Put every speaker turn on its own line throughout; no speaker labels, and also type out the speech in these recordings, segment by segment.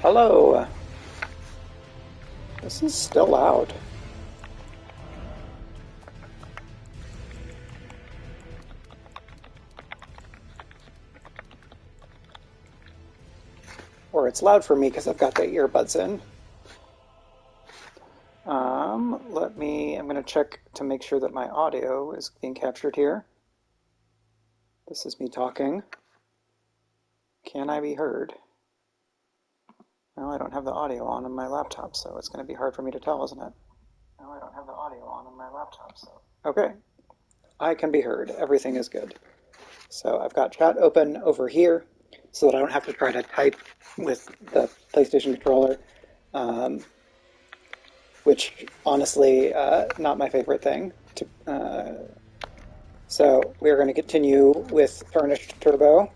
Hello. This is still loud. Or it's loud for me because I've got the earbuds in. I'm going to check to make sure that my audio is being captured here. This is me talking. Can I be heard? Well, I don't have the audio on my laptop, so it's going to be hard for me to tell, isn't it? No, I don't have the audio on my laptop, so... Okay. I can be heard. Everything is good. So I've got chat open over here so that I don't have to try to type with the PlayStation controller, which honestly, not my favorite thing. So we're going to continue with Tarnished Turbo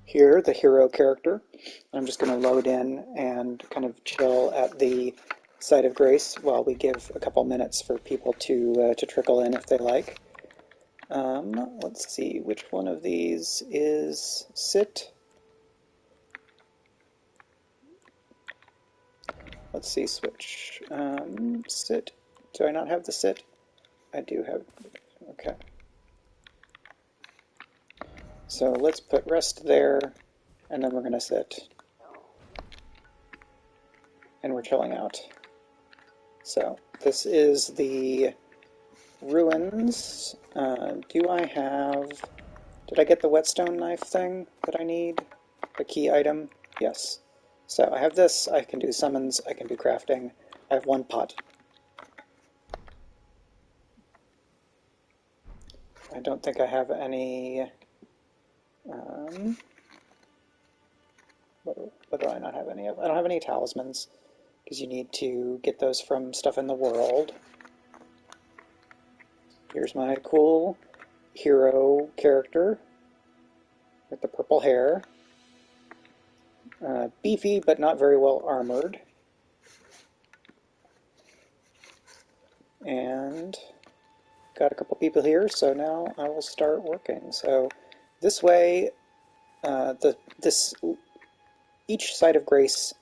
here, the hero character. I'm just going to load in and kind of chill at the site of grace while we give a couple minutes for people to trickle in if they like. Let's see, which one of these is sit? Let's see, switch. Sit. Do I not have the sit? I do have, okay. So let's put rest there, and then we're going to sit. And we're chilling out. So this is the ruins. Did I get the whetstone knife thing that I need? The key item? Yes. So I have this, I can do summons, I can do crafting. I have one pot. I don't think I have any... what do I not have any of? I don't have any talismans, because you need to get those from stuff in the world. Here's my cool hero character with the purple hair. Beefy, but not very well armored. And got a couple people here, so now I will start working. So this way, each site of grace,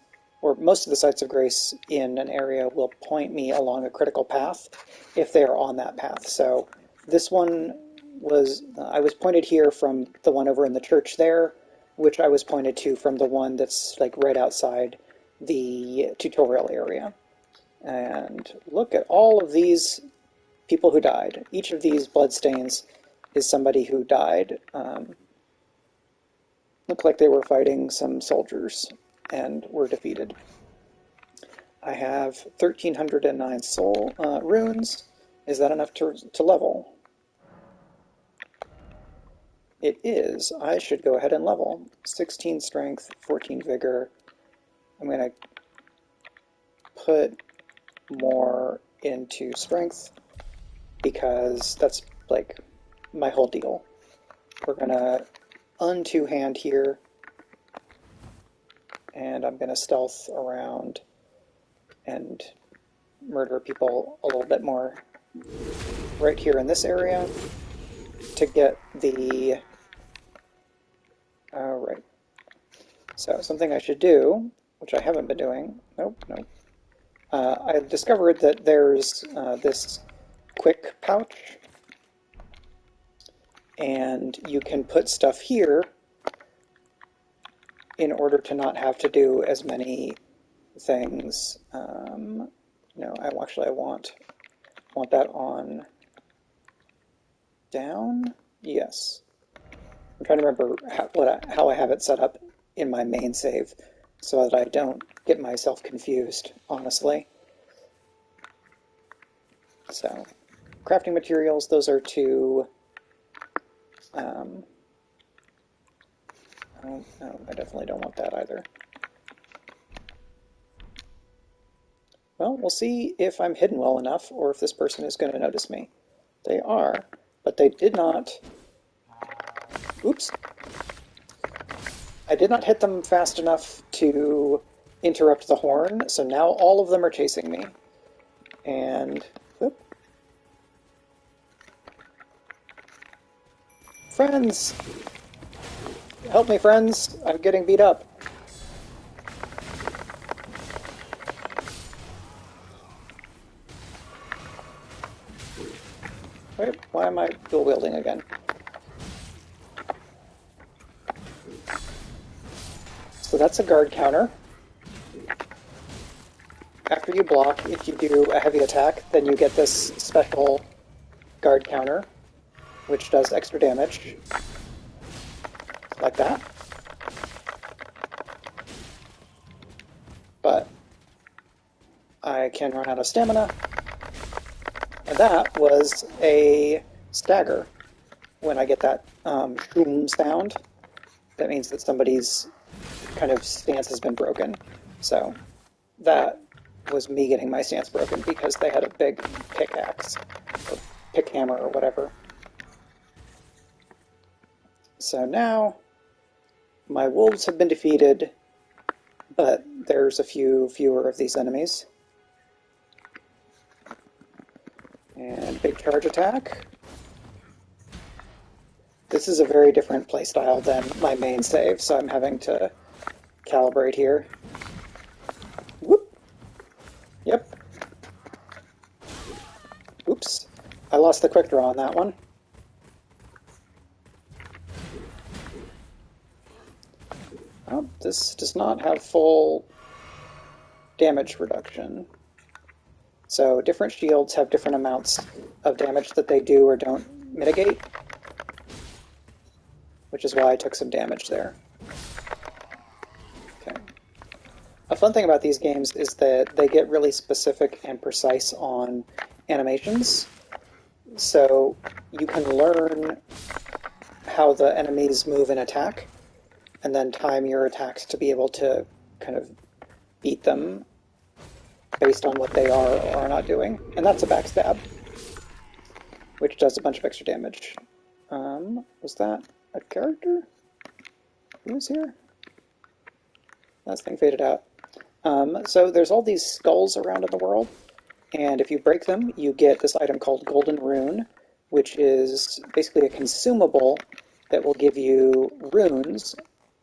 or most of the sites of grace in an area, will point me along a critical path if they are on that path. So this one was, I was pointed here from the one over in the church there, which I was pointed to from the one that's like right outside the tutorial area. And look at all of these people who died. Each of these bloodstains is somebody who died. Looked like they were fighting some soldiers and were defeated. I have 1,309 soul runes. Is that enough to level? It is. I should go ahead and level. 16 strength, 14 vigor. I'm going to put more into strength because that's like my whole deal. We're going to un-two-hand here, and I'm going to stealth around and murder people a little bit more right here in this area to get the... Alright. So something I should do, which I haven't been doing... Nope. I discovered that there's this quick pouch, and you can put stuff here in order to not have to do as many things. No, I want that on down. Yes, I'm trying to remember how I have it set up in my main save so that I don't get myself confused, honestly. So, crafting materials, those are two. No, I definitely don't want that either. Well, we'll see if I'm hidden well enough or if this person is going to notice me. They are, but they did not... Oops. I did not hit them fast enough to interrupt the horn, so now all of them are chasing me. And... Whoop. Friends! Help me, friends! I'm getting beat up. Why am I dual wielding again? So that's a guard counter. After you block, if you do a heavy attack, then you get this special guard counter, which does extra damage. Like that. But I can run out of stamina. And that was a stagger. When I get that shoom sound, that means that somebody's kind of stance has been broken. So that was me getting my stance broken because they had a big pickaxe, or pick hammer, or whatever. So now my wolves have been defeated, but there's a few fewer of these enemies. And big charge attack. This is a very different playstyle than my main save, so I'm having to calibrate here. Whoop! Yep. Oops. I lost the quick draw on that one. Oh, this does not have full damage reduction. So different shields have different amounts of damage that they do or don't mitigate, which is why I took some damage there. Okay. A fun thing about these games is that they get really specific and precise on animations. So you can learn how the enemies move and attack, and then time your attacks to be able to kind of beat them based on what they are or are not doing. And that's a backstab, which does a bunch of extra damage. Was that a character? Who was here? That thing faded out. So there's all these skulls around in the world, and if you break them, you get this item called Golden Rune, which is basically a consumable that will give you runes,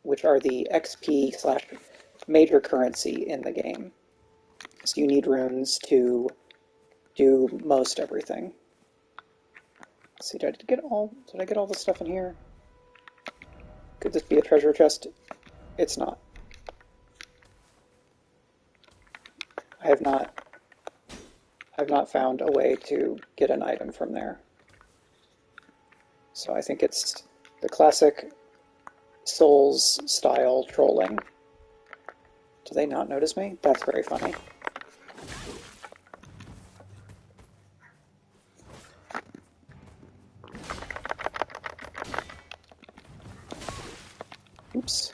which are the XP / major currency in the game. So you need runes to do most everything. Let's see, did I get all the stuff in here? Could this be a treasure chest? It's not. I have not found a way to get an item from there. So I think it's the classic Souls style trolling. Do they not notice me? That's very funny. Oops.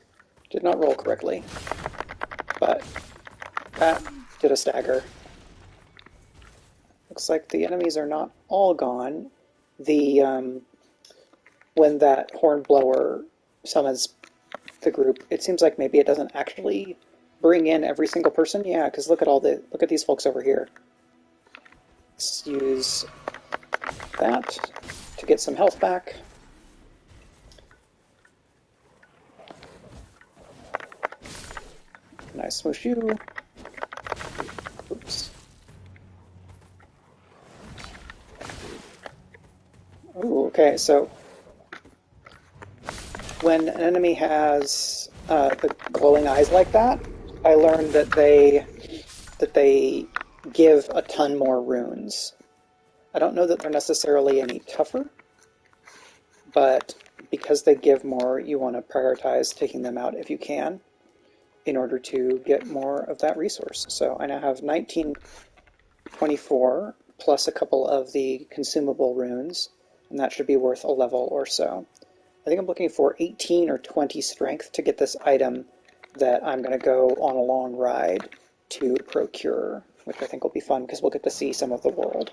Did not roll correctly. But that did a stagger. Looks like the enemies are not all gone. When that horn blower summons the group, it seems like maybe it doesn't actually bring in every single person. Yeah, because look at these folks over here. Let's use that to get some health back. Nice smoosh you. Oops. Ooh, okay, so when an enemy has the glowing eyes like that, I learned that they give a ton more runes. I don't know that they're necessarily any tougher, but because they give more, you want to prioritize taking them out if you can in order to get more of that resource. So I now have 1924 plus a couple of the consumable runes, and that should be worth a level or so. I think I'm looking for 18 or 20 strength to get this item that I'm going to go on a long ride to procure, which I think will be fun because we'll get to see some of the world.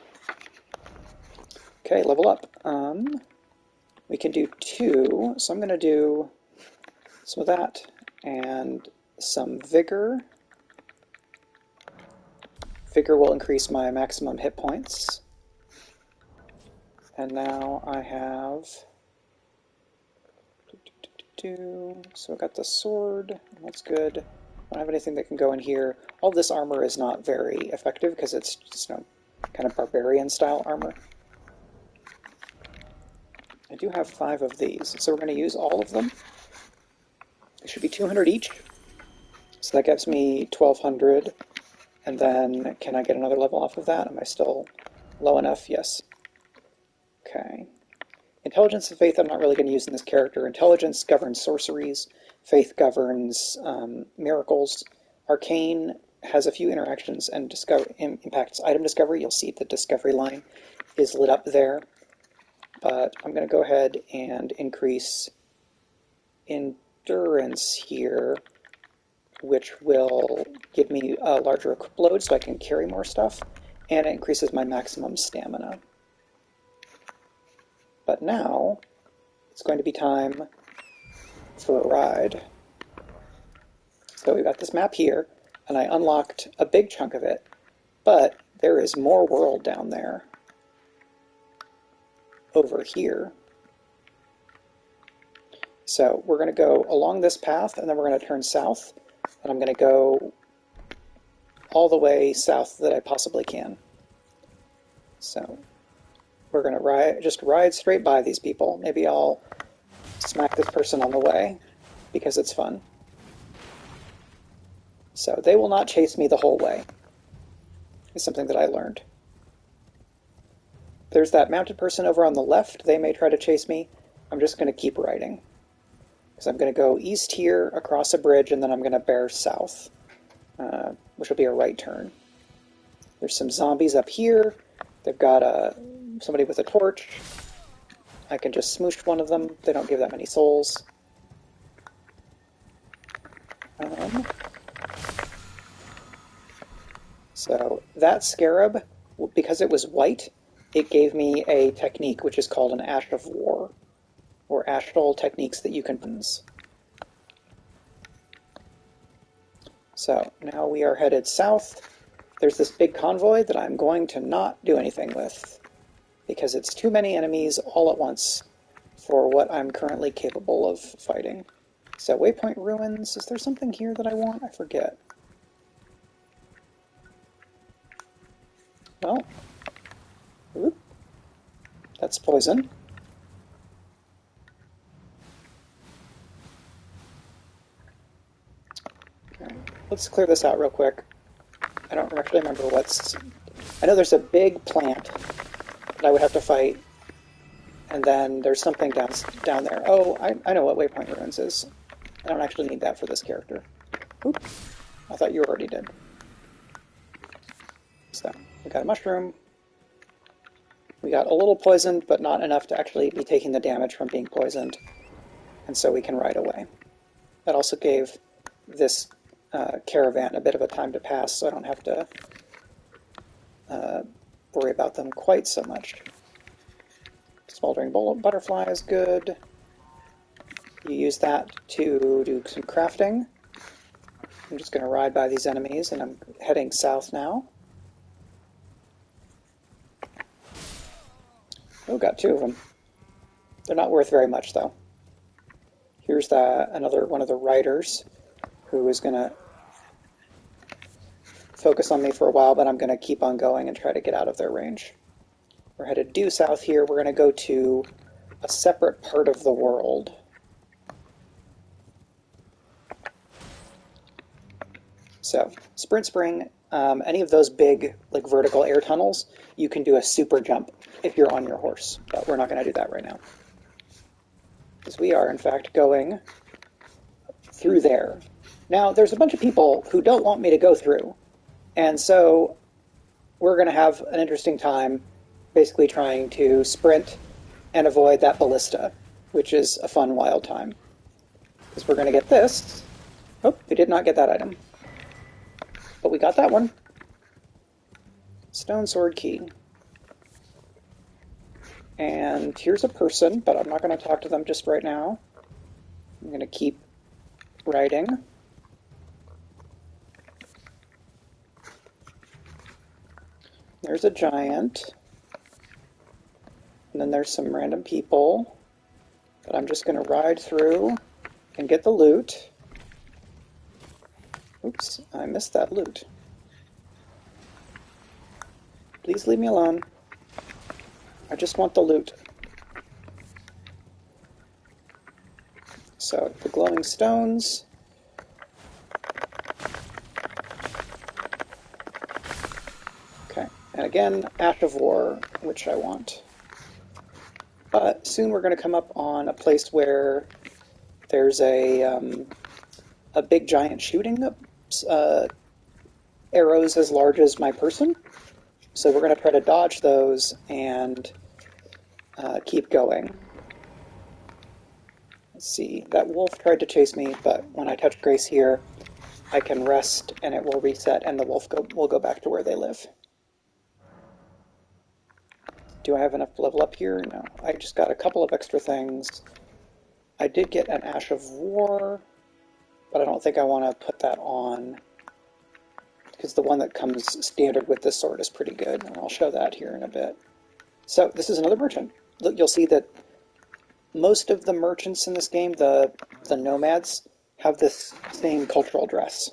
Okay, level up. We can do 2, so I'm going to do some of that and some vigor. Vigor will increase my maximum hit points. And now I have... So I got the sword, that's good. I don't have anything that can go in here. All this armor is not very effective because it's just kind of barbarian style armor. I do have 5 of these, so we're going to use all of them. It should be 200 each. So that gives me 1,200. And then, can I get another level off of that? Am I still low enough? Yes. Okay. Intelligence and Faith I'm not really going to use in this character. Intelligence governs sorceries. Faith governs miracles. Arcane has a few interactions and impacts item discovery. You'll see the discovery line is lit up there. But I'm going to go ahead and increase endurance here, which will give me a larger equip load so I can carry more stuff, and it increases my maximum stamina. But now, it's going to be time for a ride. So we've got this map here, and I unlocked a big chunk of it, but there is more world down there over here. So we're going to go along this path, and then we're going to turn south, and I'm going to go all the way south that I possibly can. So we're going to just ride straight by these people. Maybe I'll smack this person on the way, because it's fun. So they will not chase me the whole way. It's something that I learned. There's that mounted person over on the left. They may try to chase me. I'm just going to keep riding. Because I'm going to go east here, across a bridge, and then I'm going to bear south, which will be a right turn. There's some zombies up here. They've got somebody with a torch. I can just smoosh one of them. They don't give that many souls. So that scarab, because it was white, it gave me a technique which is called an Ash of War, or astral techniques that you can use. So now we are headed south. There's this big convoy that I'm going to not do anything with, because it's too many enemies all at once for what I'm currently capable of fighting. So Waypoint Ruins, is there something here that I want? I forget. Well, oops, that's poison. Okay, let's clear this out real quick. I don't actually remember what's... I know there's a big plant that I would have to fight, and then there's something down there. Oh, I know what Waypoint Ruins is. I don't actually need that for this character. Oop, I thought you already did. So, we got a mushroom. We got a little poisoned, but not enough to actually be taking the damage from being poisoned. And so we can ride away. That also gave this caravan a bit of a time to pass, so I don't have to worry about them quite so much. Smoldering butterfly is good. You use that to do some crafting. I'm just going to ride by these enemies, and I'm heading south now. Oh, got 2 of them. They're not worth very much, though. Here's another one of the riders who is going to focus on me for a while, but I'm going to keep on going and try to get out of their range. We're headed due south here. We're going to go to a separate part of the world. So, Sprint Spring, any of those big, like, vertical air tunnels, you can do a super jump if you're on your horse, but we're not going to do that right now. Because we are, in fact, going through there. Now, there's a bunch of people who don't want me to go through, and so we're going to have an interesting time basically trying to sprint and avoid that ballista, which is a fun, wild time. Because we're going to get this. Oh, we did not get that item. But we got that one. Stone Sword Key. And here's a person, but I'm not going to talk to them just right now. I'm going to keep writing. There's a giant. And then there's some random people that I'm just going to ride through and get the loot. Oops, I missed that loot. Please leave me alone. I just want the loot. So the glowing stones. Okay, and again, Ash of War, which I want. But soon we're going to come up on a place where there's a big giant shooting arrows as large as my person. So we're going to try to dodge those and keep going. Let's see, that wolf tried to chase me, but when I touch Grace here, I can rest and it will reset and the wolf will go back to where they live. Do I have enough to level up here? No. I just got a couple of extra things. I did get an Ash of War, but I don't think I want to put that on, because the one that comes standard with this sword is pretty good, and I'll show that here in a bit. So this is another merchant. Look, you'll see that most of the merchants in this game, the nomads, have this same cultural dress.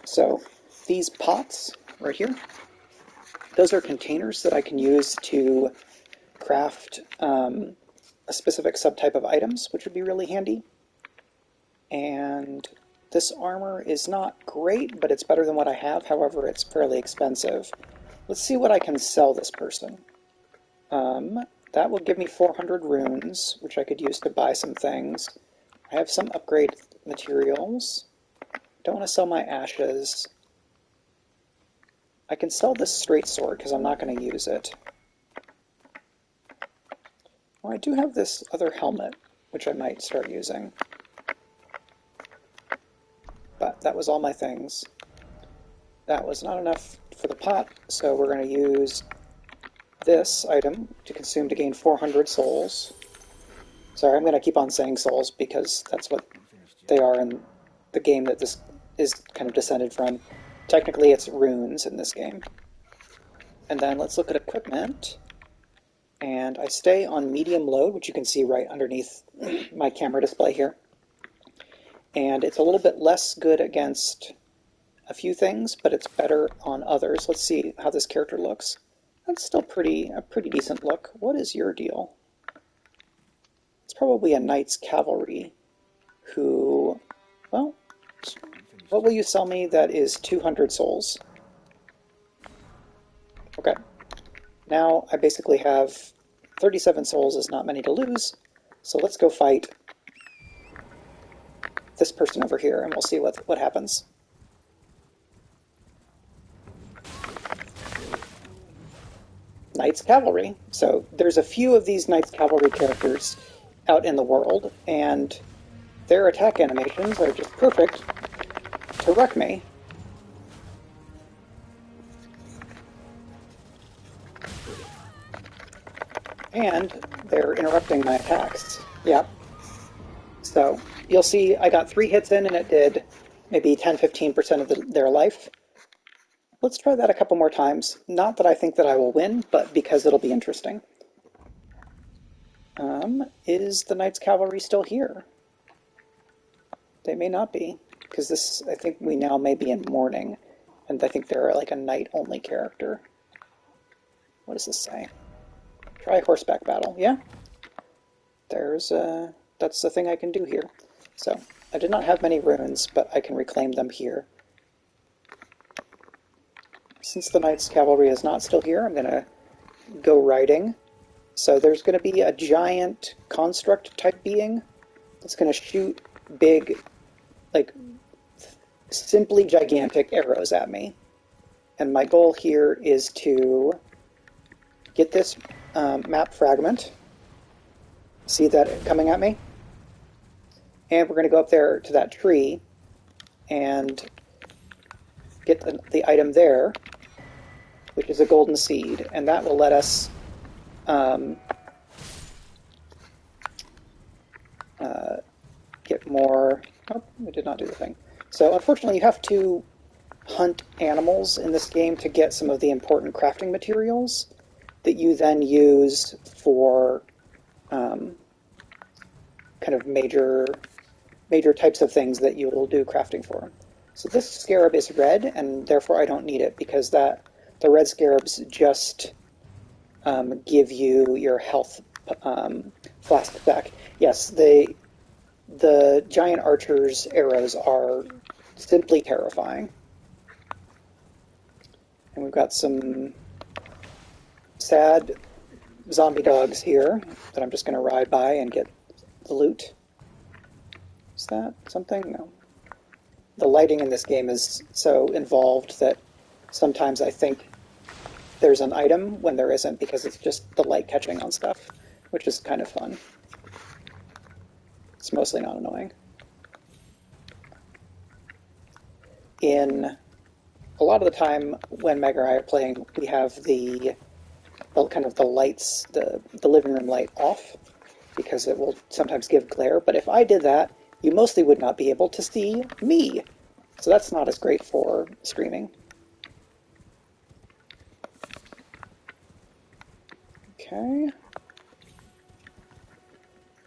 So these pots right here, those are containers that I can use to craft a specific subtype of items, which would be really handy. And this armor is not great, but it's better than what I have. However, it's fairly expensive. Let's see what I can sell this person. That will give me 400 runes, which I could use to buy some things. I have some upgrade materials. Don't want to sell my ashes. I can sell this straight sword because I'm not going to use it. Well, I do have this other helmet, which I might start using. But that was all my things. That was not enough for the pot, so we're going to use this item to consume to gain 400 souls. Sorry, I'm going to keep on saying souls because that's what they are in the game that this is kind of descended from. Technically, it's runes in this game. And then let's look at equipment. And I stay on medium load, which you can see right underneath my camera display here. And it's a little bit less good against a few things, but it's better on others. Let's see how this character looks. That's still a pretty decent look. What is your deal? It's probably a Knight's Cavalry who, well, what will you sell me that is 200 souls? Okay. Now I basically have 37 souls is not many to lose, so let's go fight this person over here and we'll see what happens. Knight's Cavalry. So there's a few of these Knight's Cavalry characters out in the world, and their attack animations are just perfect to wreck me. And they're interrupting my attacks. Yeah. So you'll see I got 3 hits in and it did maybe 10-15% of their life. Let's try that a couple more times. Not that I think that I will win, but because it'll be interesting. Is the Knight's Cavalry still here? They may not be, because this, I think we now may be in mourning, and I think they're like a knight-only character. What does this say? Try horseback battle. Yeah. There's, that's the thing I can do here. So, I did not have many runes, but I can reclaim them here. Since the Knight's Cavalry is not still here, I'm going to go riding. So there's going to be a giant construct type being that's going to shoot big, like, simply gigantic arrows at me. And my goal here is to get this map fragment. See that coming at me? And we're going to go up there to that tree and get the item there, which is a golden seed, and that will let us get more... Oh, we did not do the thing. So unfortunately you have to hunt animals in this game to get some of the important crafting materials that you then use for kind of major types of things that you will do crafting for. So this scarab is red, and therefore I don't need it, because the red scarabs just give you your health flask back. Yes, the giant archer's arrows are simply terrifying. And we've got some sad zombie dogs here that I'm just going to ride by and get the loot. Is that something? No. The lighting in this game is so involved that sometimes I think there's an item when there isn't because it's just the light catching on stuff, which is kind of fun. It's mostly not annoying. In a lot of the time when Meg and I are playing, we have the kind of the lights, the living room light off because it will sometimes give glare. But if I did that, you mostly would not be able to see me. So that's not as great for streaming. Okay.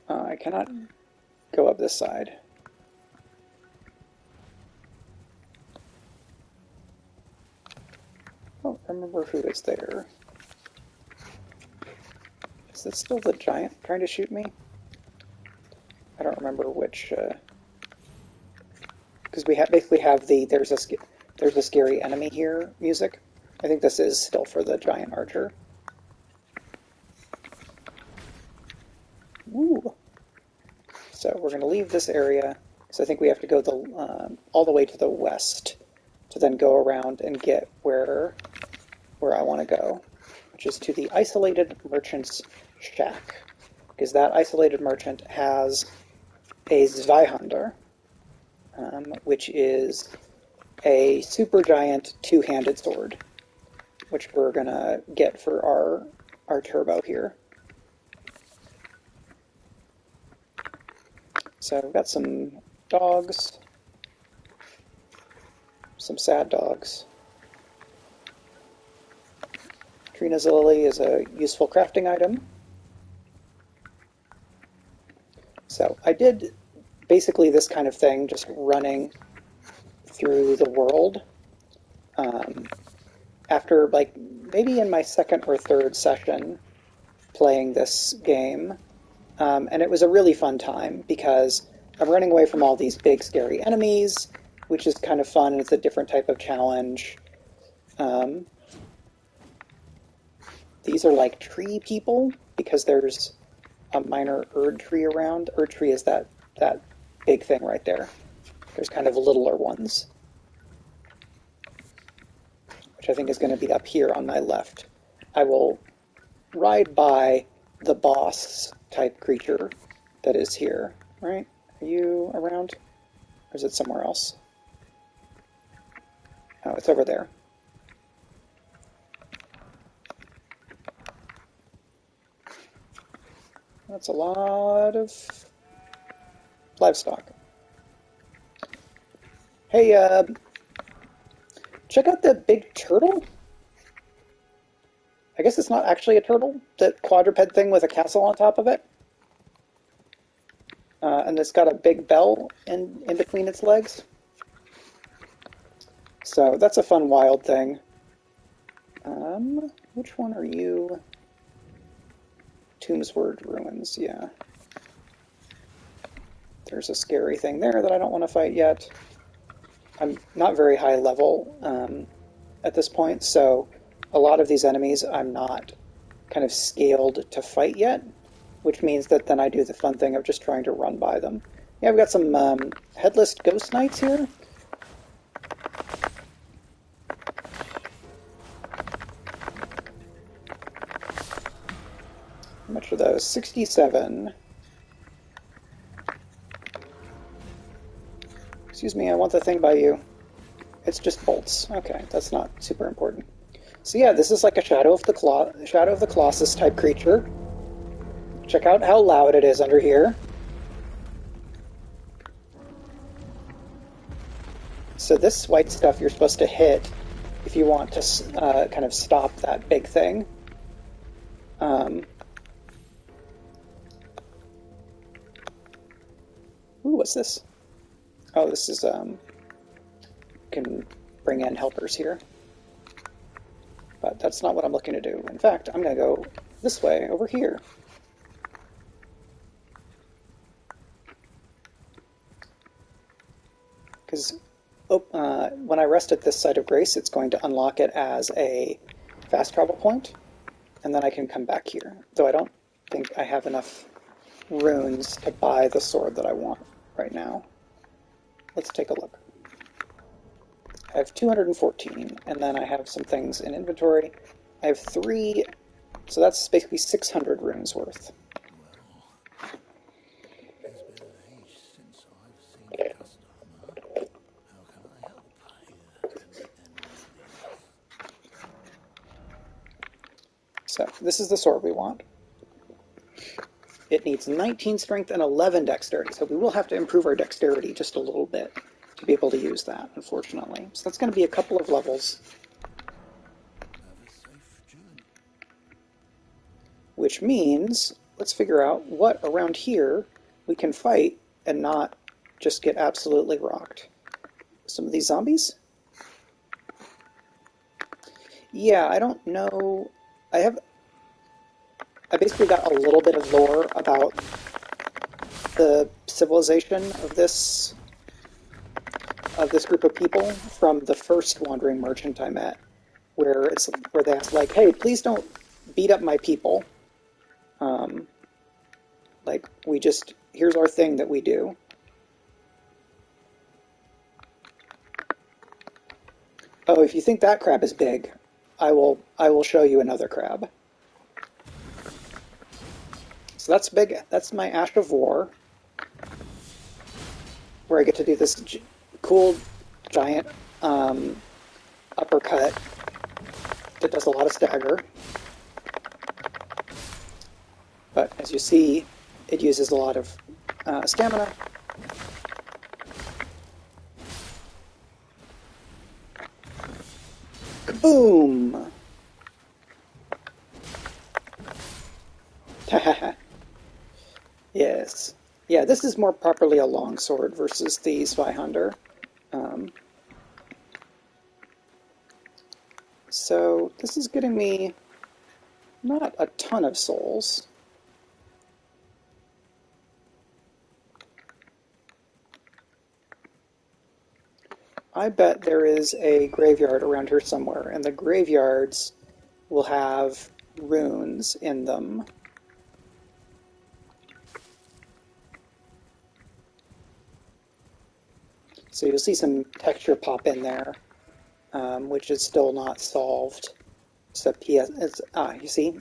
I cannot go up this side. Oh, I remember who is there. Is it still the giant trying to shoot me? I don't remember which. Because we basically have the there's a scary enemy here music. I think this is still for the giant archer. Woo! So we're going to leave this area. So I think we have to go all the way to the west to then go around and get where I want to go, which is to the isolated merchant's shack. Because that isolated merchant has a Zweihander, which is a super giant two-handed sword, which we're going to get for our turbo here. So we've got some dogs, some sad dogs. Trina's lily is a useful crafting item. So I did basically this kind of thing, just running through the world. After, like, maybe in my second or third session playing this game, and it was a really fun time because I'm running away from all these big scary enemies, which is kind of fun, and it's a different type of challenge. These are like tree people because there's a minor Erd tree around. Erd tree is that big thing right there. There's kind of littler ones, which I think is going to be up here on my left. I will ride by the boss type creature that is here, right? Are you around? Or is it somewhere else? Oh, it's over there. That's a lot of livestock. Hey, check out the big turtle. I guess it's not actually a turtle, that quadruped thing with a castle on top of it. And it's got a big bell in between its legs. So that's a fun wild thing. Which one are you? Tombsword Ruins, yeah. There's a scary thing there that I don't want to fight yet. I'm not very high level at this point, so a lot of these enemies I'm not kind of scaled to fight yet, which means that then I do the fun thing of just trying to run by them. Yeah, we've got some headless ghost knights here. How much are those? 67. Excuse me, I want the thing by you. It's just bolts. Okay, that's not super important. So yeah, this is like a Shadow of the Colossus type creature. Check out how loud it is under here. So this white stuff you're supposed to hit if you want to kind of stop that big thing. Ooh, what's this? Oh, this is, can bring in helpers here. But that's not what I'm looking to do. In fact, I'm going to go this way, over here. Because when I rest at this site of grace, it's going to unlock it as a fast travel point, and then I can come back here. Though I don't think I have enough runes to buy the sword that I want right now. Let's take a look. I have 214, and then I have some things in inventory. I have 3, so that's basically 600 runes worth.
It's been an age since I've seen a customer. How can I help?
So this is the sword we want. It needs 19 strength and 11 dexterity, so we will have to improve our dexterity just a little bit to be able to use that, unfortunately. So that's going to be a couple of levels.
Have a safe journey.
Which means, let's figure out what around here we can fight and not just get absolutely rocked. Some of these zombies? Yeah, I don't know. I basically got a little bit of lore about the civilization of this group of people from the first wandering merchant I met, where they asked like, "Hey, please don't beat up my people. Like here's our thing that we do." Oh, if you think that crab is big, I will show you another crab. So that's big. That's my Ash of War, where I get to do this cool giant uppercut that does a lot of stagger. But as you see, it uses a lot of stamina. Kaboom! Yes. Yeah, this is more properly a longsword versus the Zweihander. So this is getting me not a ton of souls. I bet there is a graveyard around here somewhere, and the graveyards will have runes in them. So you'll see some texture pop in there, which is still not solved. So you see,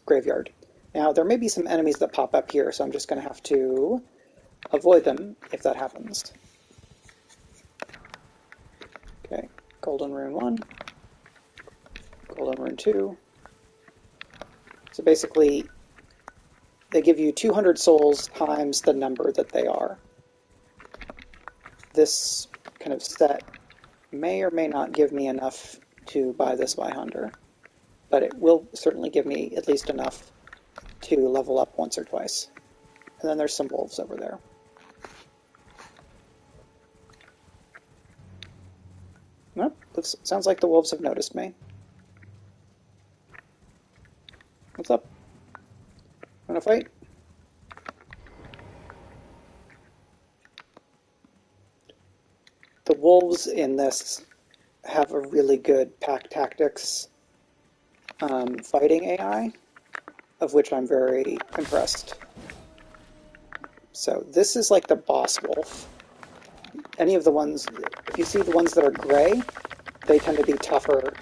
graveyard. Now there may be some enemies that pop up here, so I'm just going to have to avoid them if that happens. Okay, Golden Rune 1, Golden Rune 2. So basically, they give you 200 souls times the number that they are. This kind of set may or may not give me enough to buy this Zweihander, but it will certainly give me at least enough to level up once or twice. And then there's some wolves over there. Nope, sounds like the wolves have noticed me. What's up? Wanna fight? The wolves in this have a really good pack tactics fighting AI, of which I'm very impressed. So this is like the boss wolf. Any of the ones, if you see the ones that are gray, they tend to be tougher.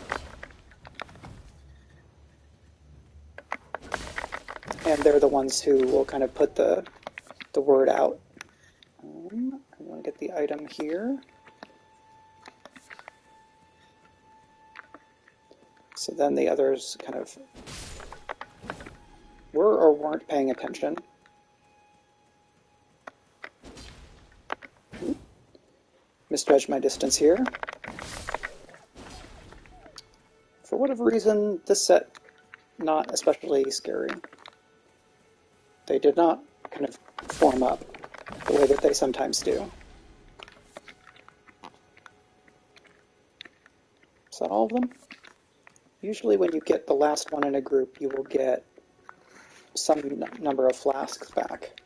And they're the ones who will kind of put the word out. I'm going to get the item here. So then the others kind of were or weren't paying attention. Misjudged my distance here. For whatever reason, this set, not especially scary. They did not kind of form up the way that they sometimes do. Is that all of them? Usually when you get the last one in a group, you will get some number of flasks back.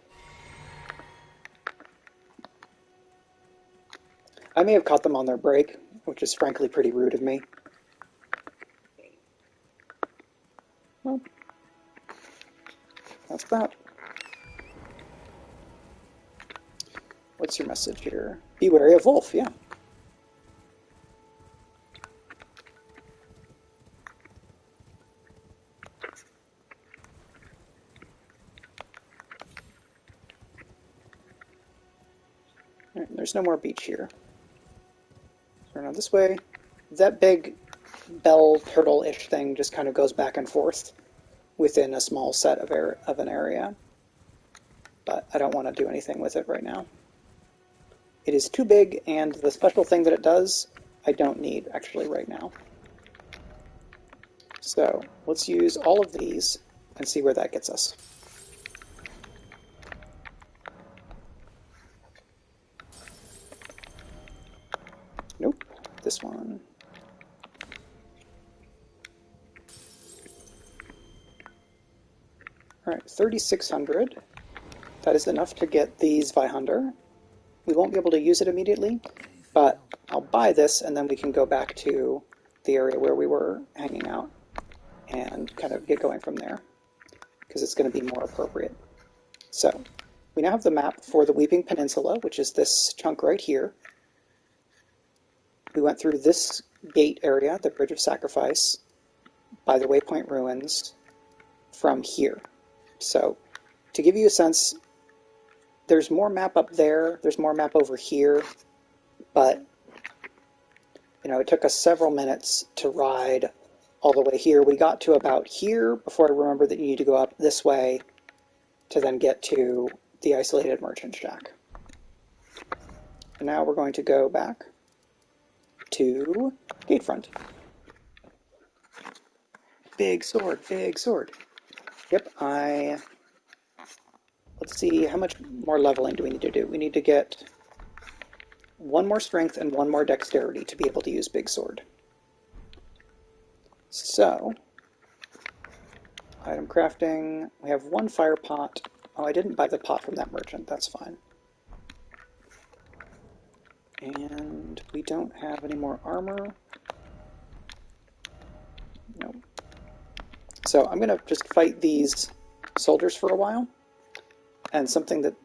I may have caught them on their break, which is frankly pretty rude of me. Well, that's that. What's your message here? Be wary of wolf, yeah. Right, there's no more beach here. So now this way. That big bell turtle-ish thing just kind of goes back and forth within a small set of an area. But I don't want to do anything with it right now. It is too big, and the special thing that it does, I don't need actually right now. So let's use all of these and see where that gets us. Nope, this one. All right, 3,600. That is enough to get these Zweihander. We won't be able to use it immediately, but I'll buy this and then we can go back to the area where we were hanging out and kind of get going from there, because it's going to be more appropriate. So we now have the map for the Weeping Peninsula, which is this chunk right here. We went through this gate area, the Bridge of Sacrifice, by the Waypoint Ruins from here. So to give you a sense, there's more map up there, there's more map over here, but it took us several minutes to ride all the way here. We got to about here before I remembered that you need to go up this way to then get to the isolated merchant shack. And now we're going to go back to Gatefront. Big sword, big sword. Yep, let's see, how much more leveling do we need to do? We need to get one more strength and one more dexterity to be able to use big sword. So, item crafting, we have one fire pot. Oh, I didn't buy the pot from that merchant, that's fine. And we don't have any more armor. Nope. So I'm going to just fight these soldiers for a while. And something that,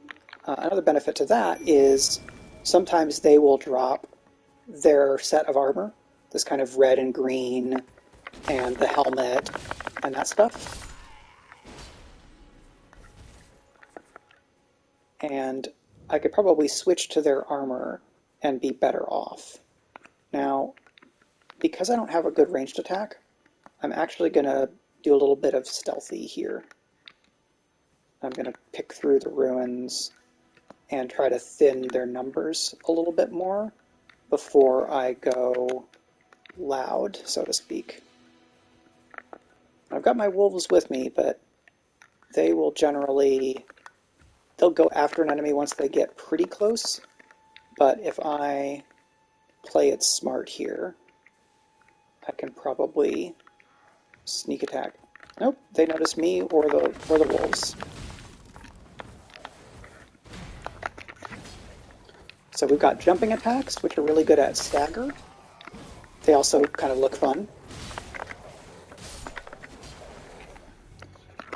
another benefit to that is sometimes they will drop their set of armor, this kind of red and green, and the helmet, and that stuff. And I could probably switch to their armor and be better off. Now, because I don't have a good ranged attack, I'm actually going to do a little bit of stealthy here. I'm going to pick through the ruins and try to thin their numbers a little bit more before I go loud, so to speak. I've got my wolves with me, but they will generally, they'll go after an enemy once they get pretty close, but if I play it smart here, I can probably sneak attack. Nope, they notice me or the wolves. So we've got jumping attacks, which are really good at stagger. They also kind of look fun.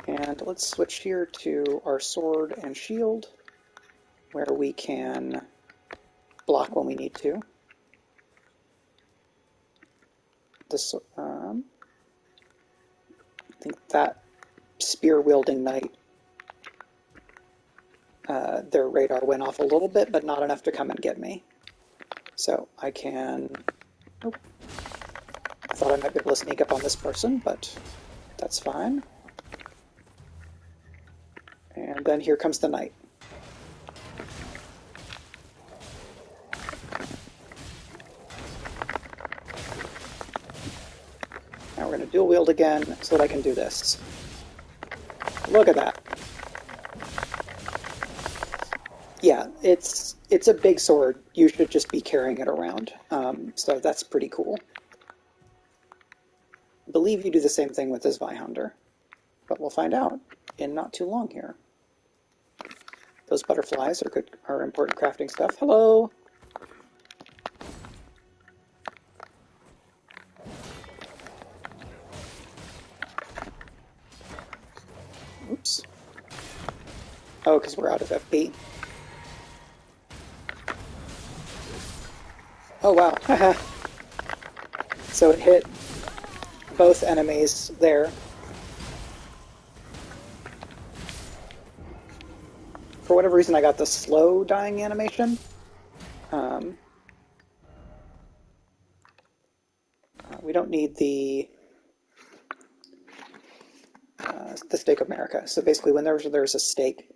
And let's switch here to our sword and shield, where we can block when we need to. This, I think that spear-wielding knight, their radar went off a little bit, but not enough to come and get me. So I can... Nope. I thought I might be able to sneak up on this person, but that's fine. And then here comes the knight. Now we're going to dual wield again so that I can do this. Look at that. Yeah, it's a big sword. You should just be carrying it around. So that's pretty cool. believe you do the same thing with this Zweihander, but we'll find out in not too long here. Those butterflies are good, are important crafting stuff. Hello! Oops. Oh, because we're out of FP. Oh, wow. So it hit both enemies there. For whatever reason, I got the slow dying animation. We don't need the Stake of America. So basically, when there's a stake,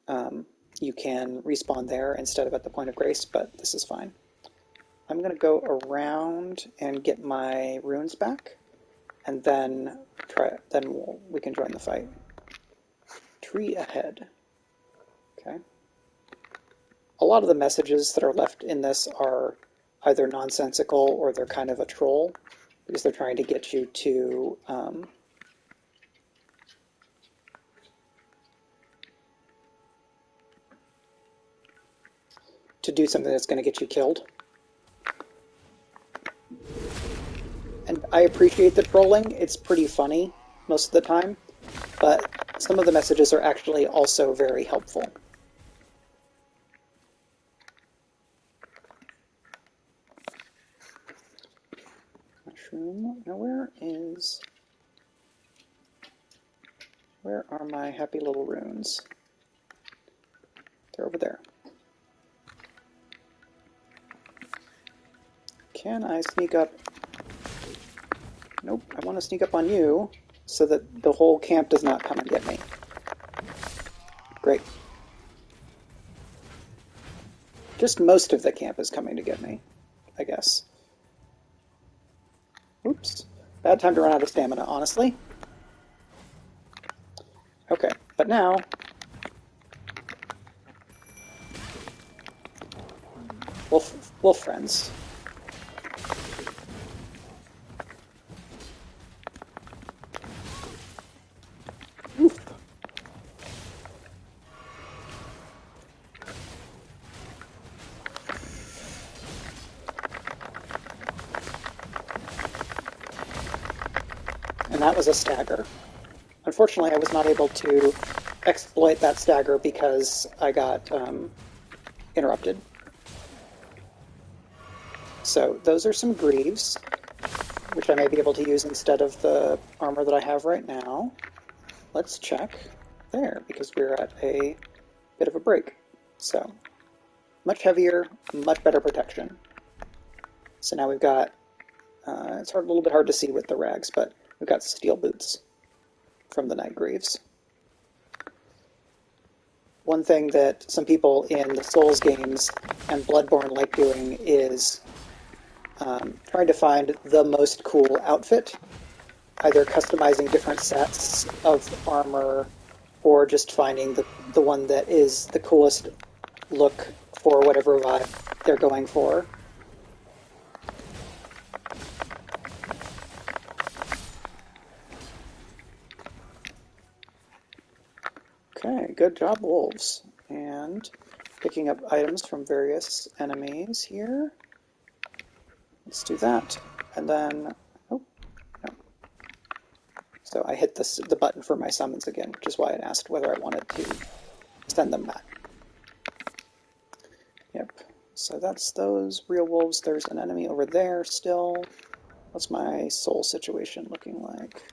you can respawn there instead of at the point of grace, but this is fine. I'm going to go around and get my runes back, and then we can join the fight. Tree ahead. Okay. A lot of the messages that are left in this are either nonsensical or they're kind of a troll, because they're trying to get you to do something that's going to get you killed. And I appreciate the trolling. It's pretty funny most of the time, but some of the messages are actually also very helpful. Mushroom. Now where are my happy little runes? They're over there. Can I sneak up? Nope, I want to sneak up on you so that the whole camp does not come and get me. Great. Just most of the camp is coming to get me, I guess. Oops. Bad time to run out of stamina, honestly. Okay, but now... Wolf friends. Oof. And that was a stagger. Unfortunately, I was not able to exploit that stagger because I got interrupted. So those are some greaves, which I may be able to use instead of the armor that I have right now. Let's check there, because we're at a bit of a break. So, much heavier, much better protection. So now we've got, it's a little bit hard to see with the rags, but we've got steel boots from the Night Greaves. One thing that some people in the Souls games and Bloodborne like doing is trying to find the most cool outfit, either customizing different sets of armor or just finding the one that is the coolest look for whatever vibe they're going for. Okay, good job, wolves. And picking up items from various enemies here. Let's do that. And then, oh, no. So I hit the button for my summons again, which is why I asked whether I wanted to send them back. Yep, so that's those real wolves. There's an enemy over there still. What's my soul situation looking like?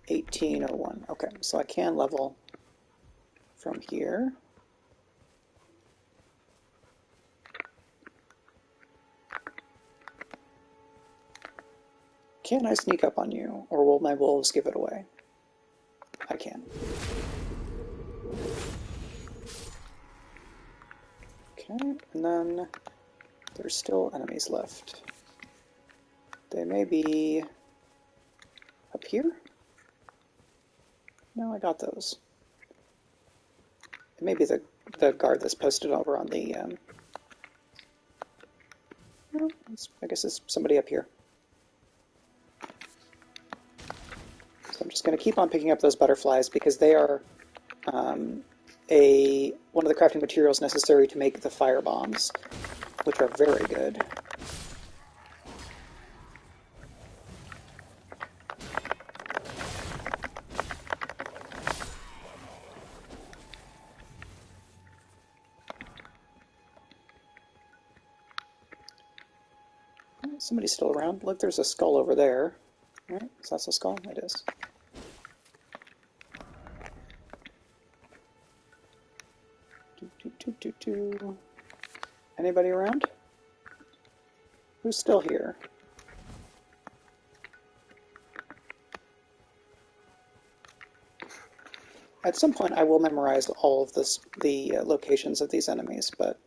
1801. Okay, so I can level from here. Can I sneak up on you, or will my wolves give it away? I can. Okay, and then there's still enemies left. They may be up here? No, I got those. It may be the guard that's posted over on the Oh, I guess it's somebody up here. So I'm just going to keep on picking up those butterflies because they are one of the crafting materials necessary to make the fire bombs, which are very good. Somebody's still around. Look, there's a skull over there. All right, is that a skull? It is. Anybody around? Who's still here? At some point, I will memorize all of the locations of these enemies, but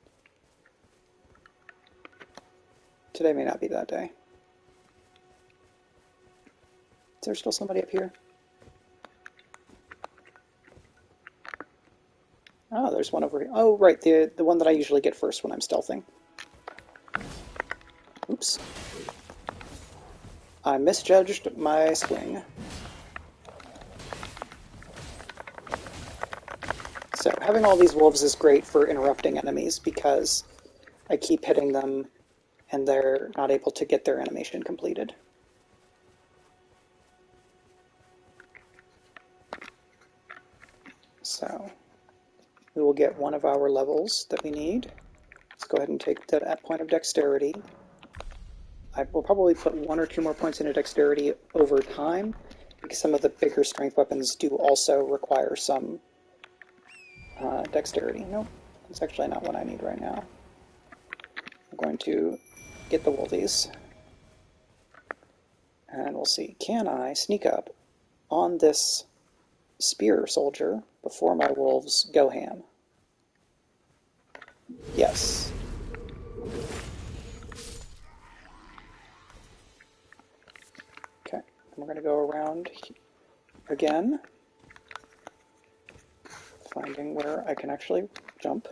today may not be that day. Is there still somebody up here? Oh, there's one over here. Oh, right, the one that I usually get first when I'm stealthing. Oops. I misjudged my swing. So having all these wolves is great for interrupting enemies because I keep hitting them and they're not able to get their animation completed. So we will get one of our levels that we need. Let's go ahead and take that point of dexterity. I will probably put 1 or 2 more points into dexterity over time because some of the bigger strength weapons do also require some dexterity. Nope, that's actually not what I need right now. I'm going to get the wolfies. And we'll see, can I sneak up on this spear soldier before my wolves go ham? Yes. Okay, and we're going to go around again, finding where I can actually jump.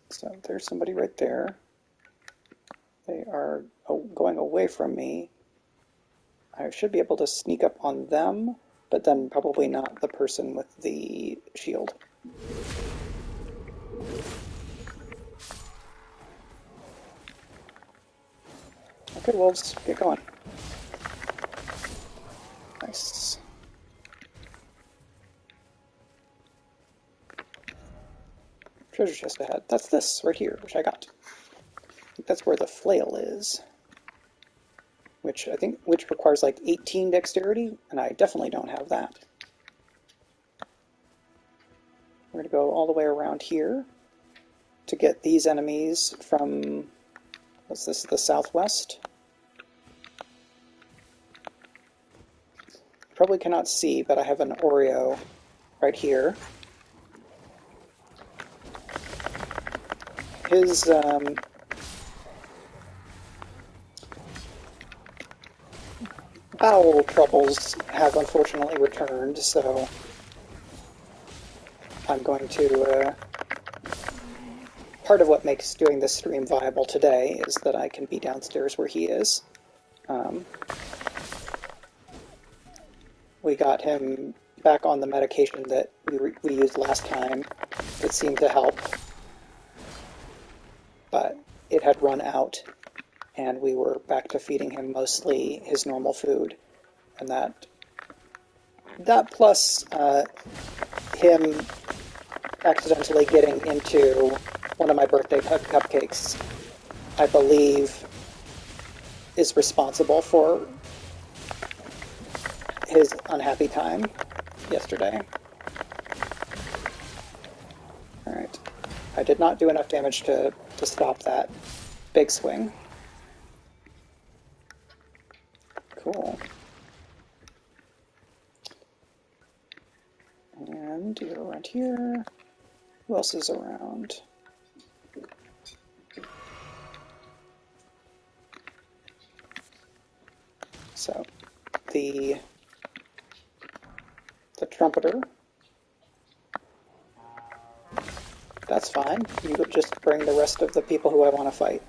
So there's somebody right there. They are going away from me. I should be able to sneak up on them, but then probably not the person with the shield. Okay, wolves, get going. Nice. Treasure chest ahead. That's this right here, which I got. I think that's where the flail is. Which requires like 18 dexterity, and I definitely don't have that. We're going to go all the way around here to get these enemies from, what's this, the southwest? Probably cannot see, but I have an Oreo right here. His bowel troubles have unfortunately returned, so I'm going to... part of what makes doing this stream viable today is that I can be downstairs where he is. We got him back on the medication that we used last time. It seemed to help, but it had run out, and we were back to feeding him mostly his normal food. And that plus him accidentally getting into one of my birthday cupcakes, I believe, is responsible for his unhappy time yesterday. Alright. I did not do enough damage to stop that big swing. Cool. And you're around here. Who else is around? So, the trumpeter That's fine. You could just bring the rest of the people who I want to fight.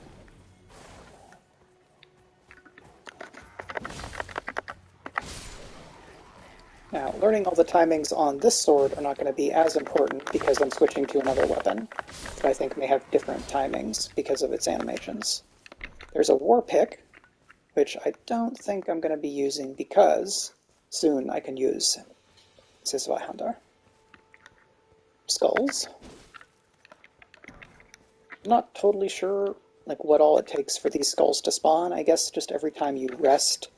Now, learning all the timings on this sword are not going to be as important because I'm switching to another weapon that I think may have different timings because of its animations. There's a war pick, which I don't think I'm going to be using because soon I can use Sisvaihandar. Skulls. I'm not totally sure what all it takes for these skulls to spawn. I guess just every time you rest,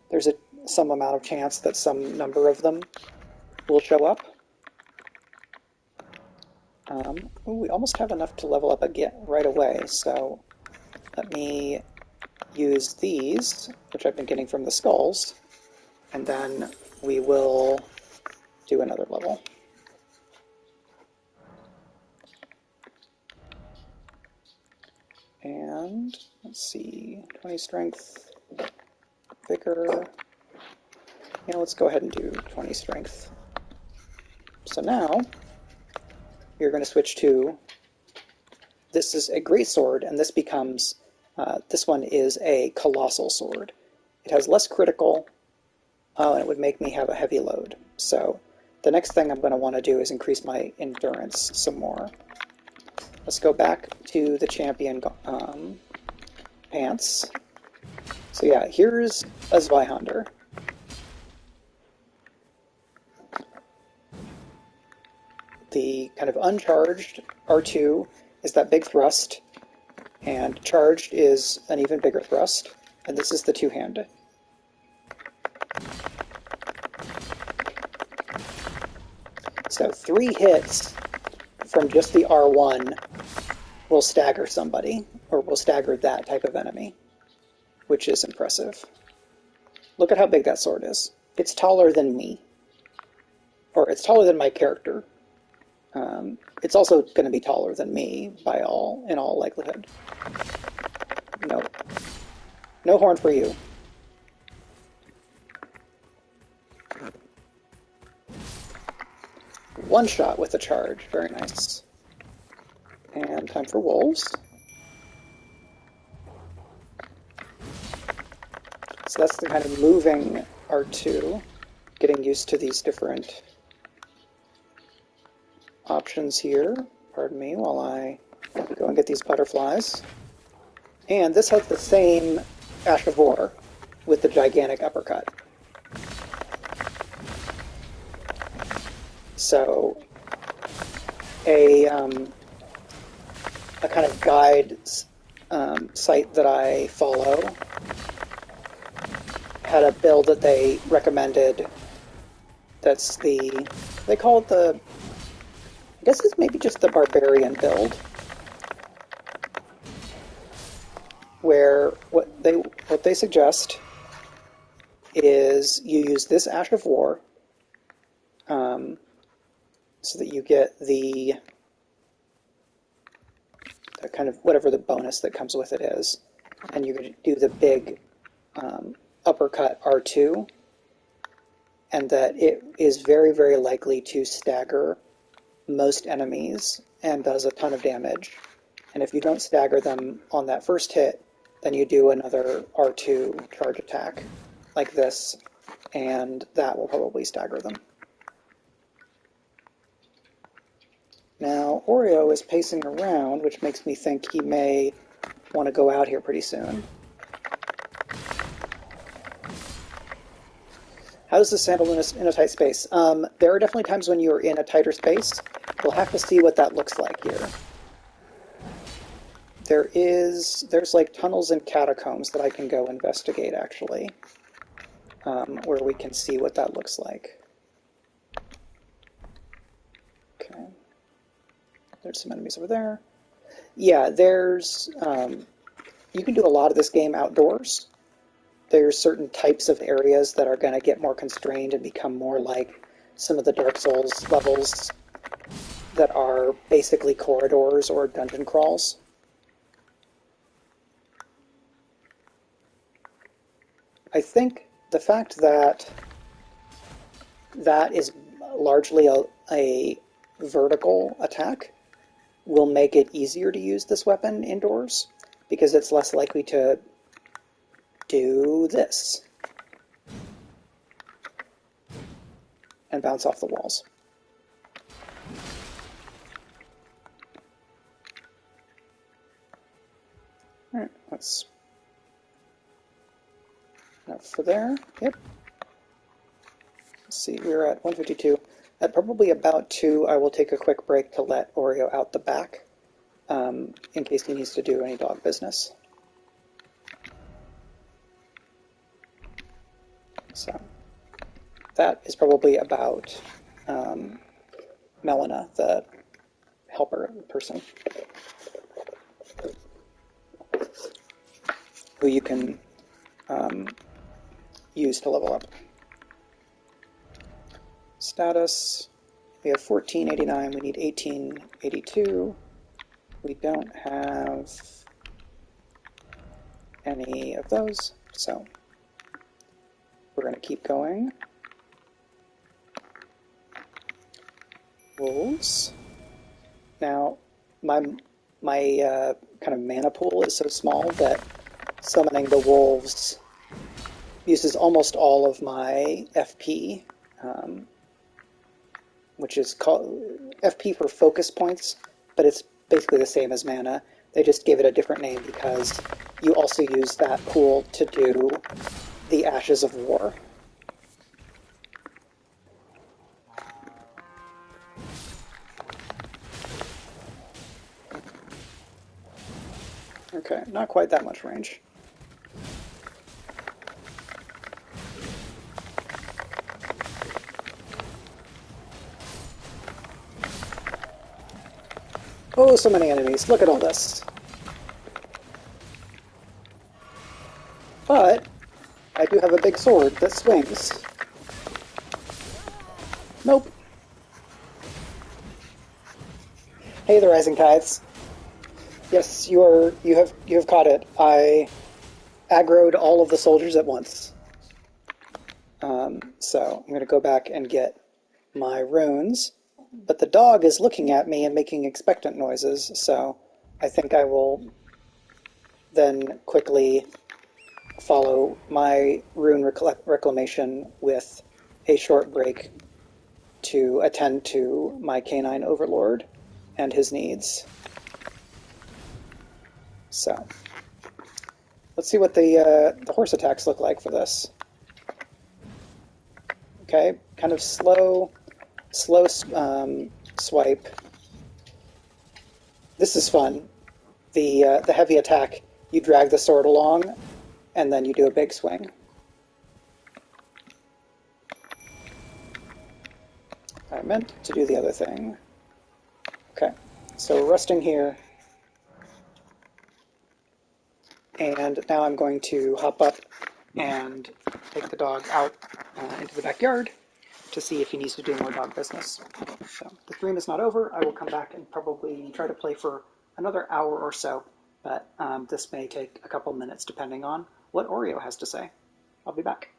there's some amount of chance that some number of them will show up. We almost have enough to level up again right away, so let me use these, which I've been getting from the skulls, and then we will do another level. And let's see, 20 strength, vigor. Yeah, let's go ahead and do 20 strength. So now you're going to switch to, this is a greatsword, and this becomes, this one is a colossal sword. It has less critical, and it would make me have a heavy load. So the next thing I'm going to want to do is increase my endurance some more. Let's go back to the champion pants. So yeah, here's a Zweihander. The kind of uncharged R2 is that big thrust, and charged is an even bigger thrust, and this is the two-handed. So 3 hits from just the R1 will stagger somebody, or will stagger that type of enemy, which is impressive. Look at how big that sword is. It's taller than me, or it's taller than my character. It's also going to be taller than me in all likelihood. No. No horn for you. One shot with a charge. Very nice. And time for wolves. So that's the kind of moving R2. Getting used to these different options here. Pardon me while I go and get these butterflies. And this has the same Ash of War with the gigantic uppercut. So a kind of guide site that I follow had a build that they recommended. That's they call it I guess it's maybe just the barbarian build, where what they suggest is you use this Ash of War, so that you get the kind of whatever the bonus that comes with it is, and you can do the big uppercut R2, and that it is very, very likely to stagger most enemies and does a ton of damage. And if you don't stagger them on that first hit, then you do another R2 charge attack like this, and that will probably stagger them. Now, Oreo is pacing around, which makes me think he may want to go out here pretty soon. How does this handle in a tight space? There are definitely times when you're in a tighter space. We'll have to see what that looks like here. There's like tunnels and catacombs that I can go investigate, actually, where we can see what that looks like. Okay. There's some enemies over there. Yeah, you can do a lot of this game outdoors. There's certain types of areas that are going to get more constrained and become more like some of the Dark Souls levels that are basically corridors or dungeon crawls. I think the fact that that is largely a vertical attack will make it easier to use this weapon indoors, because it's less likely to do this and bounce off the walls. All right, that's enough for there. Yep. Let's see, we're at 152. At probably about 2, I will take a quick break to let Oreo out the back, in case he needs to do any dog business. So that is probably about Melina, the helper person, who you can use to level up. Status, we have 1489, we need 1882. We don't have any of those, so we're going to keep going. Wolves. Now, my kind of mana pool is so small that summoning the wolves uses almost all of my FP, which is called FP for focus points, but it's basically the same as mana. They just gave it a different name because you also use that pool to do the Ashes of War. Okay, not quite that much range. Oh, so many enemies. Look at all this. But I do have a big sword that swings. Nope. Hey, the Rising Tides. Yes, you have caught it. I aggroed all of the soldiers at once. So I'm going to go back and get my runes. But the dog is looking at me and making expectant noises, so I think I will then quickly follow my rune reclamation with a short break to attend to my canine overlord and his needs. So let's see what the horse attacks look like for this. Okay, kind of slow swipe. This is fun. The heavy attack, you drag the sword along, and then you do a big swing. I meant to do the other thing. Okay, so we're resting here. And now I'm going to hop up and take the dog out into the backyard to see if he needs to do more dog business. So the stream is not over. I will come back and probably try to play for another hour or so, but this may take a couple minutes depending on what Oreo has to say. I'll be back.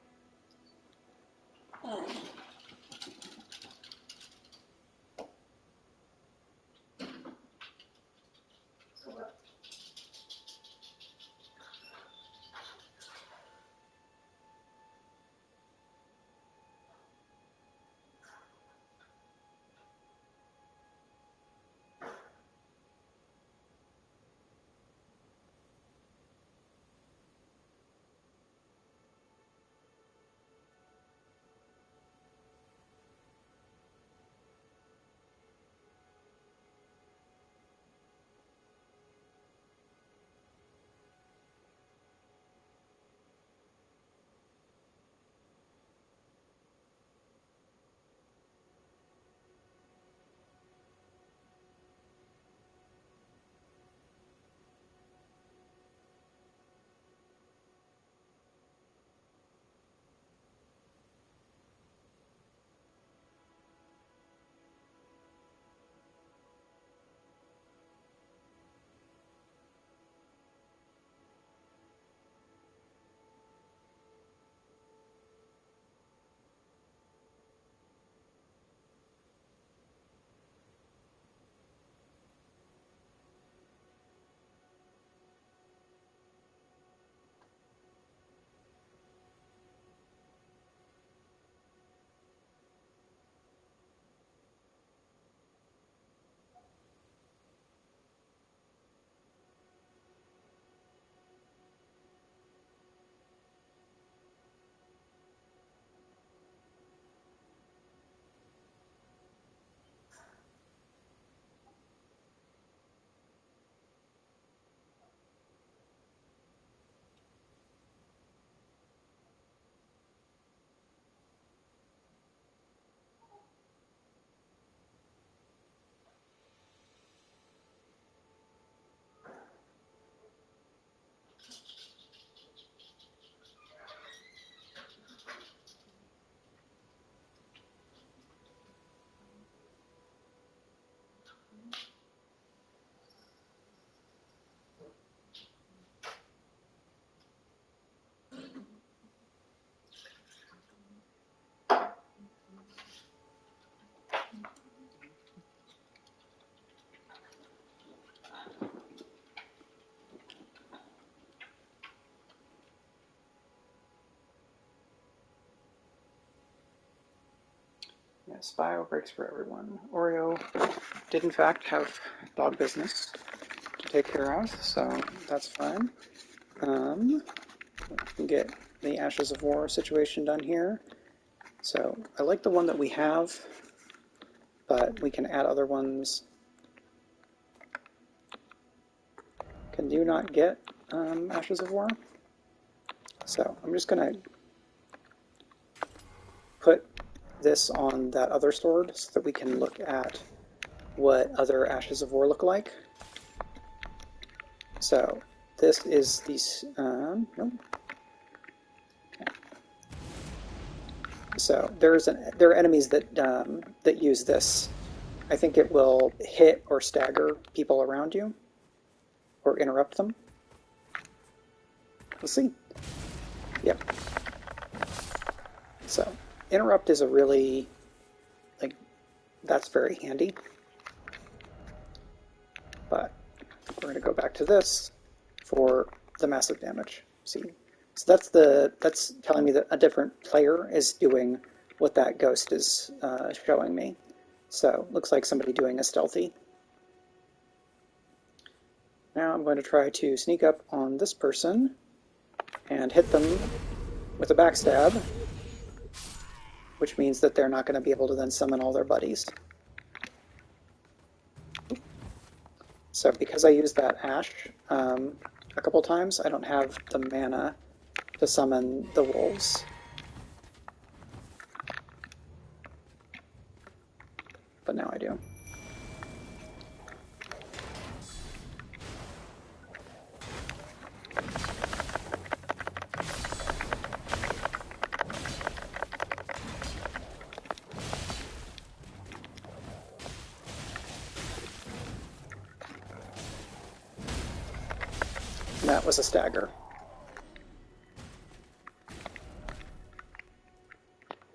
Spy breaks for everyone. Oreo did in fact have dog business to take care of, so that's fine. We can get the Ashes of War situation done here. So I like the one that we have, but we can add other ones. Can you not get Ashes of War? So I'm just going to put this on that other sword so that we can look at what other Ashes of War look like. So this is the nope. Okay. So there are enemies that that use this. I think it will hit or stagger people around you or interrupt them. Let's see. Yep. So interrupt is a really, like, that's very handy. But we're going to go back to this for the massive damage. See, so that's telling me that a different player is doing what that ghost is showing me. So looks like somebody doing a stealthy. Now I'm going to try to sneak up on this person and hit them with a backstab, which means that they're not going to be able to then summon all their buddies. So because I used that ash a couple times, I don't have the mana to summon the wolves. But now I do. And that was a stagger.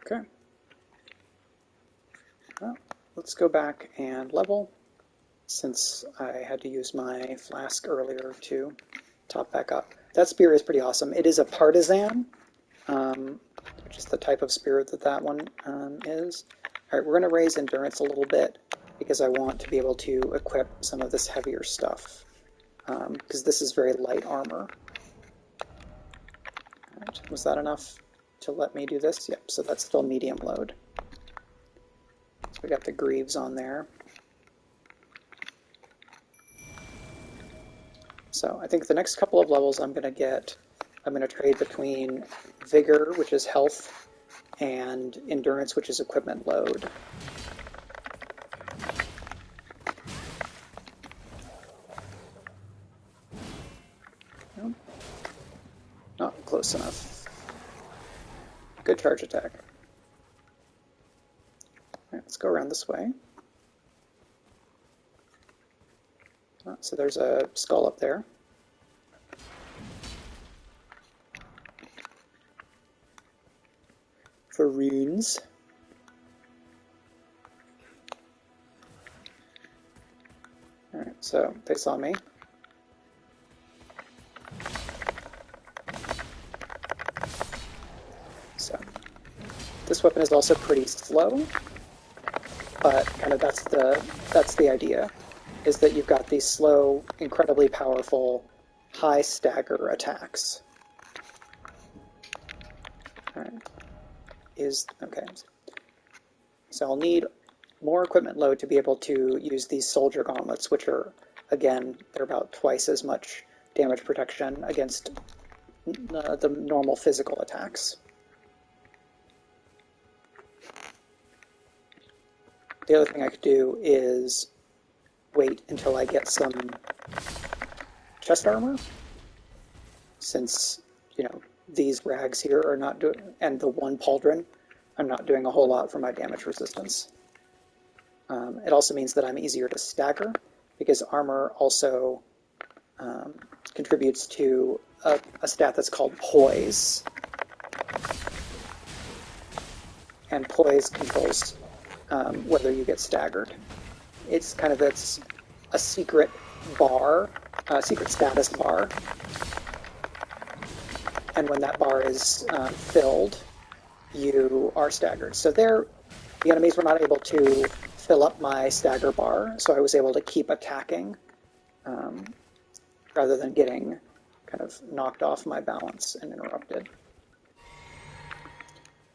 Okay. Well, let's go back and level, since I had to use my flask earlier to top back up. That spear is pretty awesome. It is a partisan, which is the type of spear that that one is. All right, we're going to raise endurance a little bit because I want to be able to equip some of this heavier stuff, because this is very light armor. All right, was that enough to let me do this? Yep, so that's still medium load. So we got the greaves on there. So I think the next couple of levels I'm going to trade between Vigor, which is health, and Endurance, which is equipment load. Nope. Not close enough. Good charge attack. All right, let's go around this way. So there's a skull up there. For runes. Alright, so they saw me. So this weapon is also pretty slow, but kind of that's the idea, is that you've got these slow, incredibly powerful, high stagger attacks. Alright. Okay. So I'll need more equipment load to be able to use these soldier gauntlets, which are, again, they're about twice as much damage protection against the normal physical attacks. The other thing I could do is wait until I get some chest armor, since, you know, these rags here are not doing, and the one pauldron, I'm not doing a whole lot for my damage resistance. It also means that I'm easier to stagger, because armor also contributes to a stat that's called poise. And poise controls whether you get staggered. It's a secret bar, a secret status bar. And when that bar is filled, you are staggered. So the enemies were not able to fill up my stagger bar, so I was able to keep attacking um, rather than getting kind of knocked off my balance and interrupted.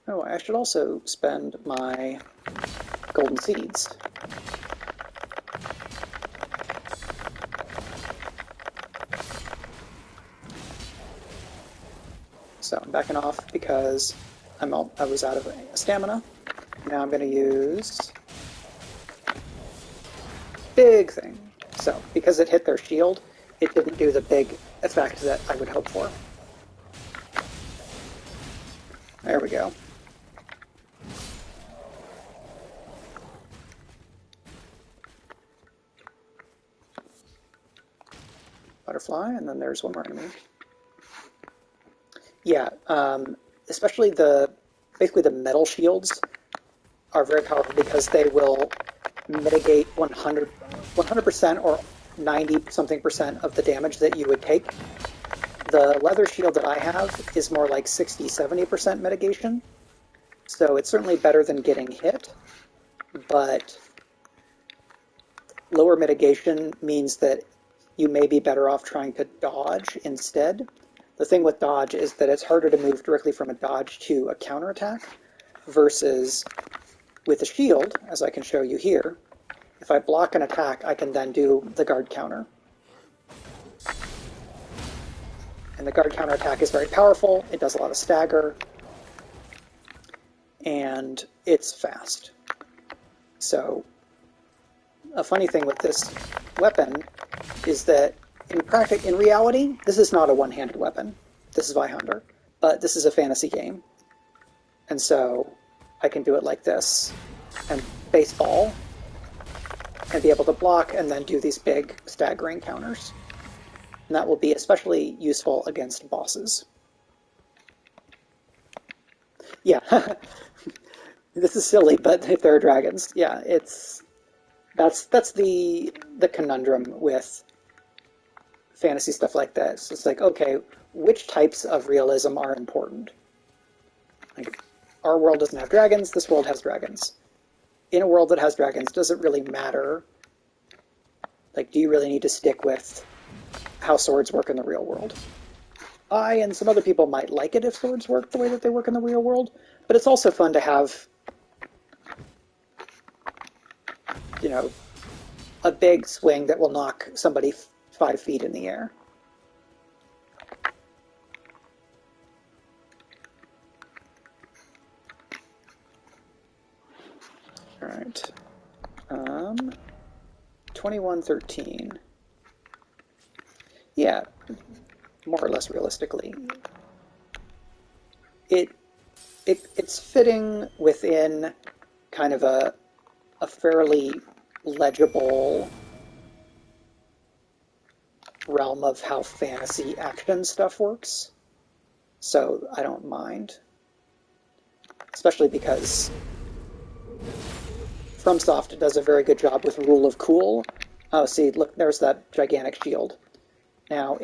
Oh, I should also spend my golden seeds. So I'm backing off because I was out of stamina. Now I'm going to use big thing. So because it hit their shield, it didn't do the big effect that I would hope for. There we go. Butterfly, and then there's one more enemy. Yeah, especially basically the metal shields are very powerful because they will mitigate 100% or 90 something percent of the damage that you would take. The leather shield that I have is more like 60-70% mitigation, so it's certainly better than getting hit, but lower mitigation means that you may be better off trying to dodge instead. The thing with dodge is that it's harder to move directly from a dodge to a counterattack versus with a shield, as I can show you here. If I block an attack, I can then do the guard counter. And the guard counter attack is very powerful. It does a lot of stagger. And it's fast. So a funny thing with this weapon is that in reality, this is not a one-handed weapon. This is Vihunter. But this is a fantasy game. And so I can do it like this and baseball and be able to block and then do these big staggering counters. And that will be especially useful against bosses. Yeah, this is silly, but if there are dragons, yeah, that's the conundrum with fantasy stuff like this. It's like, okay, which types of realism are important? Like, our world doesn't have dragons, this world has dragons. In a world that has dragons, does it really matter? Like, do you really need to stick with how swords work in the real world? I and some other people might like it if swords work the way that they work in the real world, but it's also fun to have, you know, a big swing that will knock somebody 5 feet in the air. All right. 2113. Yeah, more or less realistically. It's fitting within kind of a fairly legible realm of how fantasy action stuff works. So I don't mind. Especially because FromSoft does a very good job with Rule of Cool. Oh, see, look, there's that gigantic shield. Now,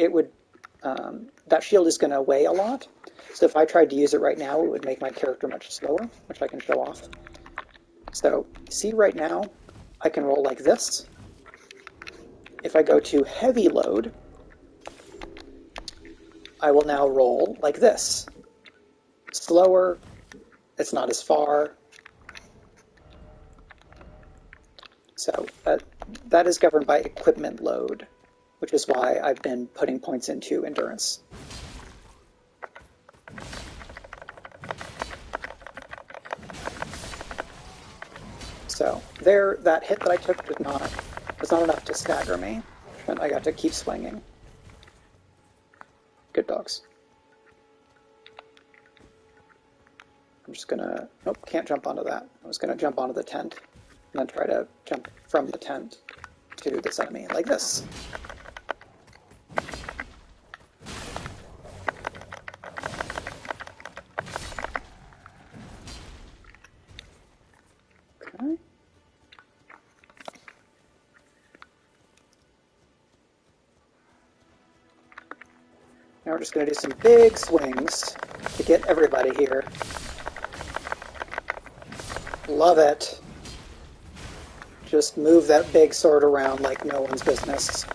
that shield is going to weigh a lot, so if I tried to use it right now, it would make my character much slower, which I can show off. So, see right now, I can roll like this. If I go to heavy load, I will now roll like this. Slower, it's not as far. So that is governed by equipment load, which is why I've been putting points into endurance. So there, that hit that I took was not enough to stagger me, and I got to keep swinging. Good dogs. I'm just gonna, nope, can't jump onto that. I was gonna jump onto the tent, and then try to jump from the tent to this enemy, like this. Okay. Now we're just going to do some big swings to get everybody here. Love it. Just move that big sword around like no one's business.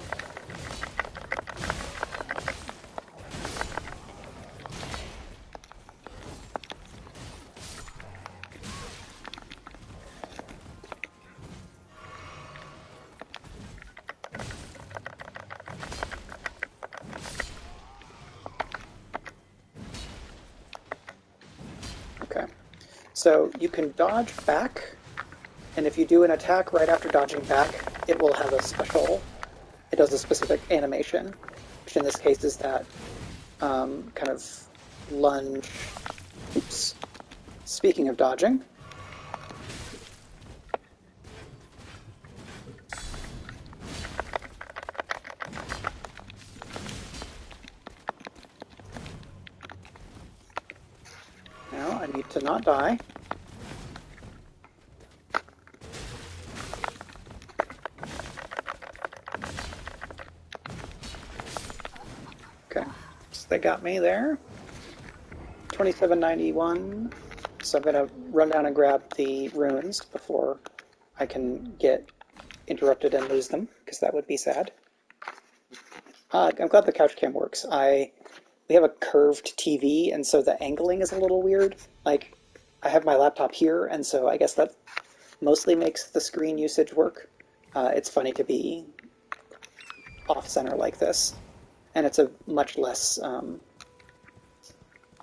Okay. So you can dodge back, and if you do an attack right after dodging back, it will have a special, it does a specific animation, which in this case is that kind of lunge. Oops. Speaking of dodging, now I need to not die. Okay, so they got me there. 2791. So I'm going to run down and grab the runes before I can get interrupted and lose them, because that would be sad. I'm glad the couch cam works. We have a curved TV, and so the angling is a little weird. Like, I have my laptop here, and so I guess that mostly makes the screen usage work. It's funny to be off-center like this, and it's a much less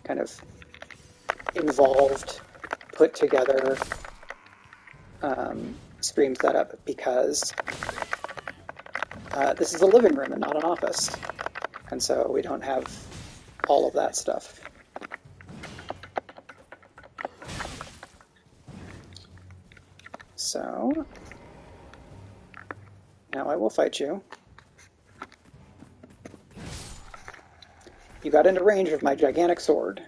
kind of involved, put together stream setup because this is a living room and not an office, and so we don't have all of that stuff. So now I will fight you. You got into range of my gigantic sword.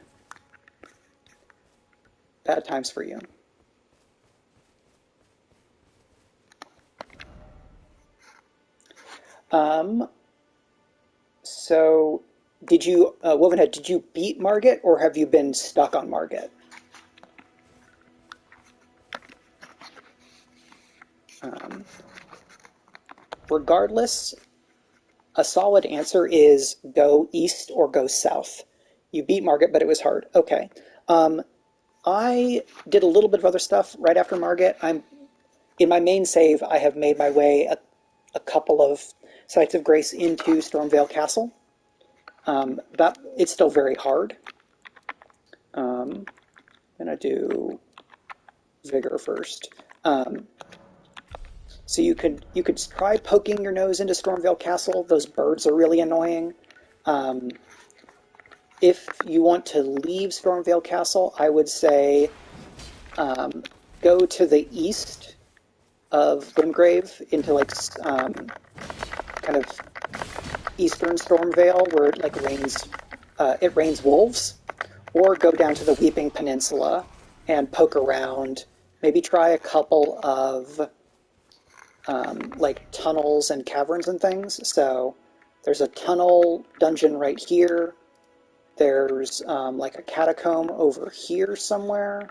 Bad times for you. So did you, Wovenhead, did you beat Margit, or have you been stuck on Margit? Regardless, a solid answer is go east or go south. You beat Margit, but it was hard. Okay. I did a little bit of other stuff right after Margit. In my main save, I have made my way a couple of sites of grace into Stormvale Castle. It's still very hard. I'm gonna do vigor first. So you could try poking your nose into Stormvale Castle. Those birds are really annoying. If you want to leave Stormvale Castle, I would say go to the east of Limgrave into like kind of eastern Stormvale where it rains wolves, or go down to the Weeping Peninsula and poke around. Maybe try a couple of like tunnels and caverns and things. So there's a tunnel dungeon right here. There's like a catacomb over here somewhere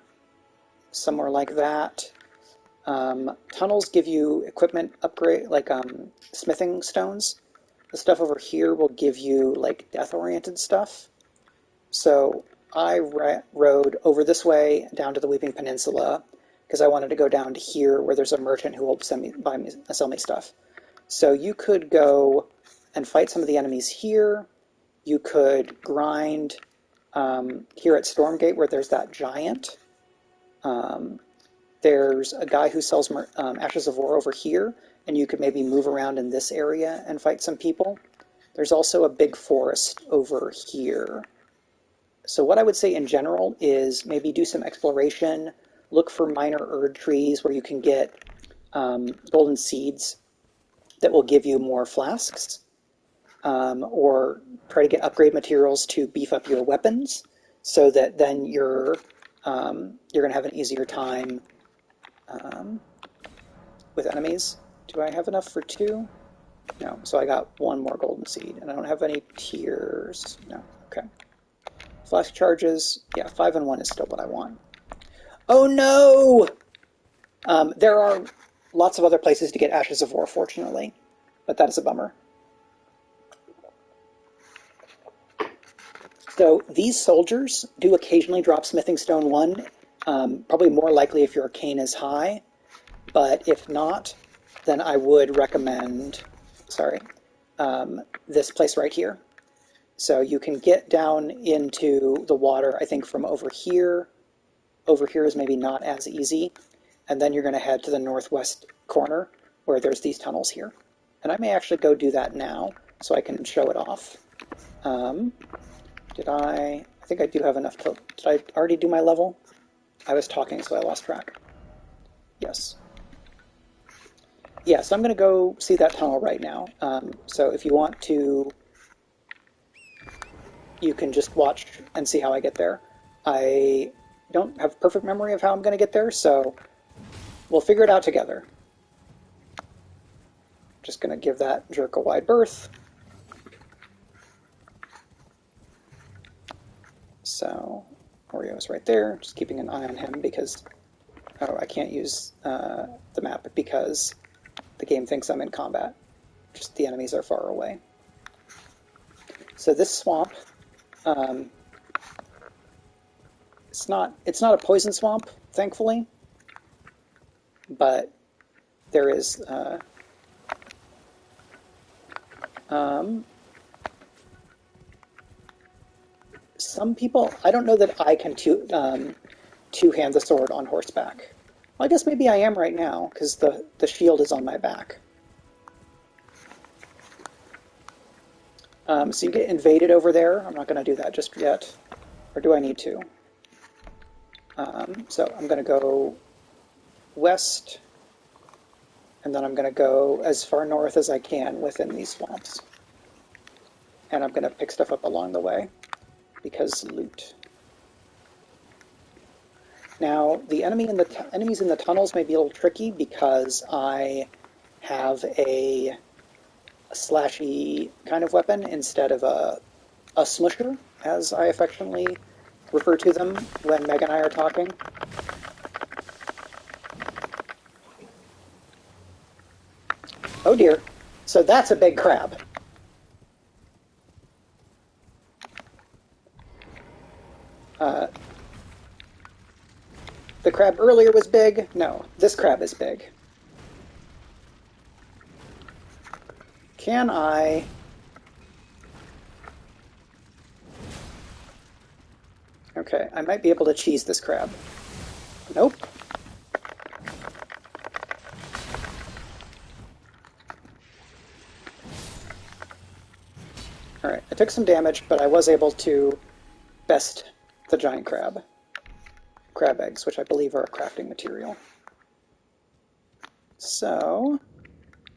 like that. Tunnels give you equipment upgrade, like smithing stones. The stuff over here will give you like death-oriented stuff. So I rode over this way down to the Weeping Peninsula because I wanted to go down to here where there's a merchant who will sell me stuff. So you could go and fight some of the enemies here. You could grind here at Stormgate where there's that giant. There's a guy who sells Ashes of War over here, and you could maybe move around in this area and fight some people. There's also a big forest over here. So what I would say in general is maybe do some exploration, look for minor Erd trees where you can get golden seeds that will give you more flasks, or try to get upgrade materials to beef up your weapons so that then you're going to have an easier time with enemies. Do I have enough for 2? No, so I got 1 more golden seed, and I don't have any tears. No, okay. Flask charges, yeah, 5 and 1 is still what I want. Oh no! There are lots of other places to get Ashes of War, fortunately, but that is a bummer. So these soldiers do occasionally drop Smithing Stone 1, probably more likely if your arcane is high, but if not, then I would recommend, this place right here. So you can get down into the water, I think, from over here. Over here is maybe not as easy. And then you're going to head to the northwest corner where there's these tunnels here. And I may actually go do that now so I can show it off. I think I do have enough to... Did I already do my level? I was talking, so I lost track. Yes. Yeah, so I'm going to go see that tunnel right now. So if you want to, you can just watch and see how I get there. I don't have perfect memory of how I'm going to get there, so we'll figure it out together. Just going to give that jerk a wide berth. So Oreo's right there, just keeping an eye on him because, oh, I can't use the map because the game thinks I'm in combat. Just the enemies are far away. So this swamp, it's not a poison swamp, thankfully, but there is some people. I don't know that I can two-hand the sword on horseback. Well, I guess maybe I am right now because the shield is on my back. So you get invaded over there. I'm not going to do that just yet. Or do I need to? So I'm going to go west, and then I'm going to go as far north as I can within these swamps. And I'm going to pick stuff up along the way, because loot. Now, the enemies in the tunnels may be a little tricky because I have a slashy kind of weapon instead of a smusher, as I affectionately refer to them when Meg and I are talking. Oh dear. So that's a big crab. The crab earlier was big. No, this crab is big. Can I... Okay, I might be able to cheese this crab. Nope. Alright, I took some damage, but I was able to best the giant crab. Crab eggs, which I believe are a crafting material. So,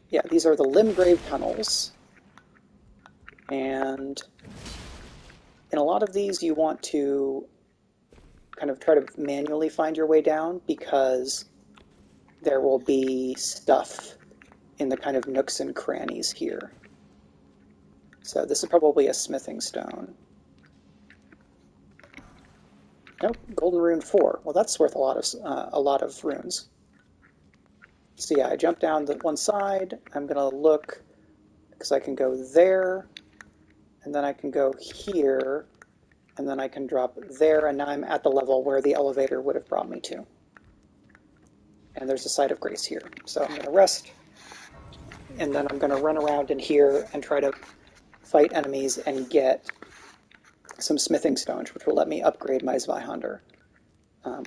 yeah, these are the Limgrave tunnels. And in a lot of these, you want to kind of try to manually find your way down because there will be stuff in the kind of nooks and crannies here. So this is probably a smithing stone. Nope, golden rune 4. Well, that's worth a lot of runes. So yeah, I jump down the one side. I'm gonna look because I can go there, and then I can go here, and then I can drop there, and now I'm at the level where the elevator would have brought me to. And there's a site of grace here. So I'm gonna rest, and then I'm gonna run around in here and try to fight enemies and get some smithing stones, which will let me upgrade my Zweihander,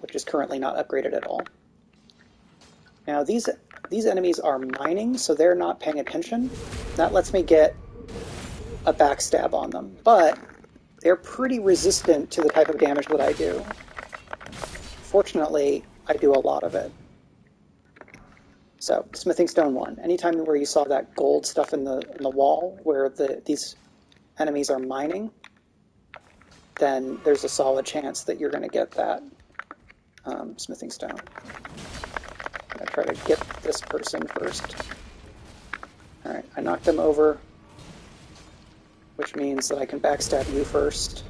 which is currently not upgraded at all. Now these enemies are mining, so they're not paying attention. That lets me get a backstab on them, but they're pretty resistant to the type of damage that I do. Fortunately, I do a lot of it. So, smithing stone 1. Anytime where you saw that gold stuff in the wall where these enemies are mining, then there's a solid chance that you're going to get that smithing stone. I'm going to try to get this person first. Alright, I knocked him over, which means that I can backstab you first.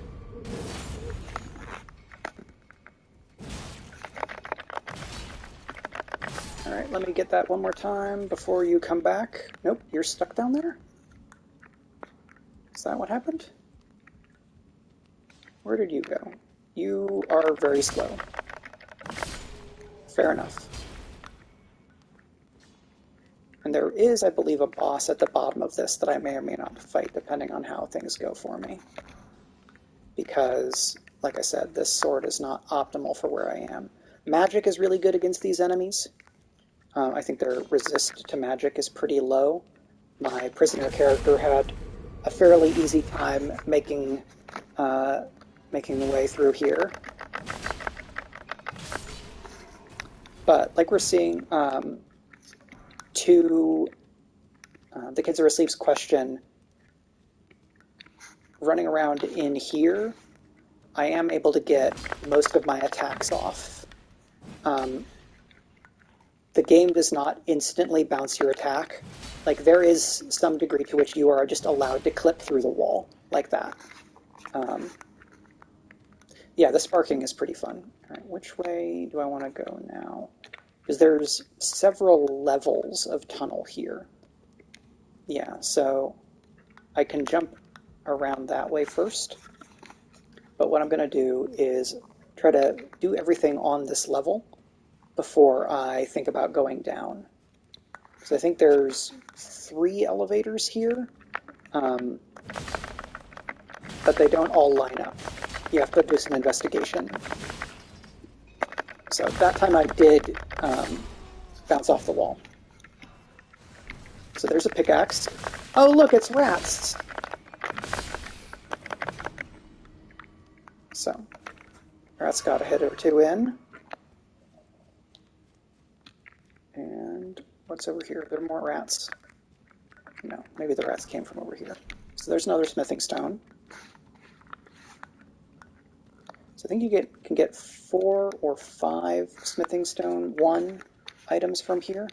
let me get that one more time before you come back. Nope, you're stuck down there? Is that what happened? Where did you go? You are very slow. Fair enough. And there is, I believe, a boss at the bottom of this that I may or may not fight, depending on how things go for me. Because, like I said, this sword is not optimal for where I am. Magic is really good against these enemies. I think their resist to magic is pretty low. My prisoner character had a fairly easy time making the way through here. But like we're seeing, to the Kids Are Asleep's question, running around in here, I am able to get most of my attacks off. The game does not instantly bounce your attack. Like, there is some degree to which you are just allowed to clip through the wall like that. Yeah, the sparking is pretty fun. All right, which way do I want to go now? Because there's several levels of tunnel here. Yeah, so I can jump around that way first. But what I'm going to do is try to do everything on this level before I think about going down. So I think there's 3 elevators here, but they don't all line up. You have to do some investigation. So that time I did bounce off the wall. So there's a pickaxe. Oh, look, it's rats! So, rats got a hit or 2 in. And what's over here? Are there more rats? No, maybe the rats came from over here. So there's another smithing stone. So I think you can get 4 or 5 smithing stone 1 items from here.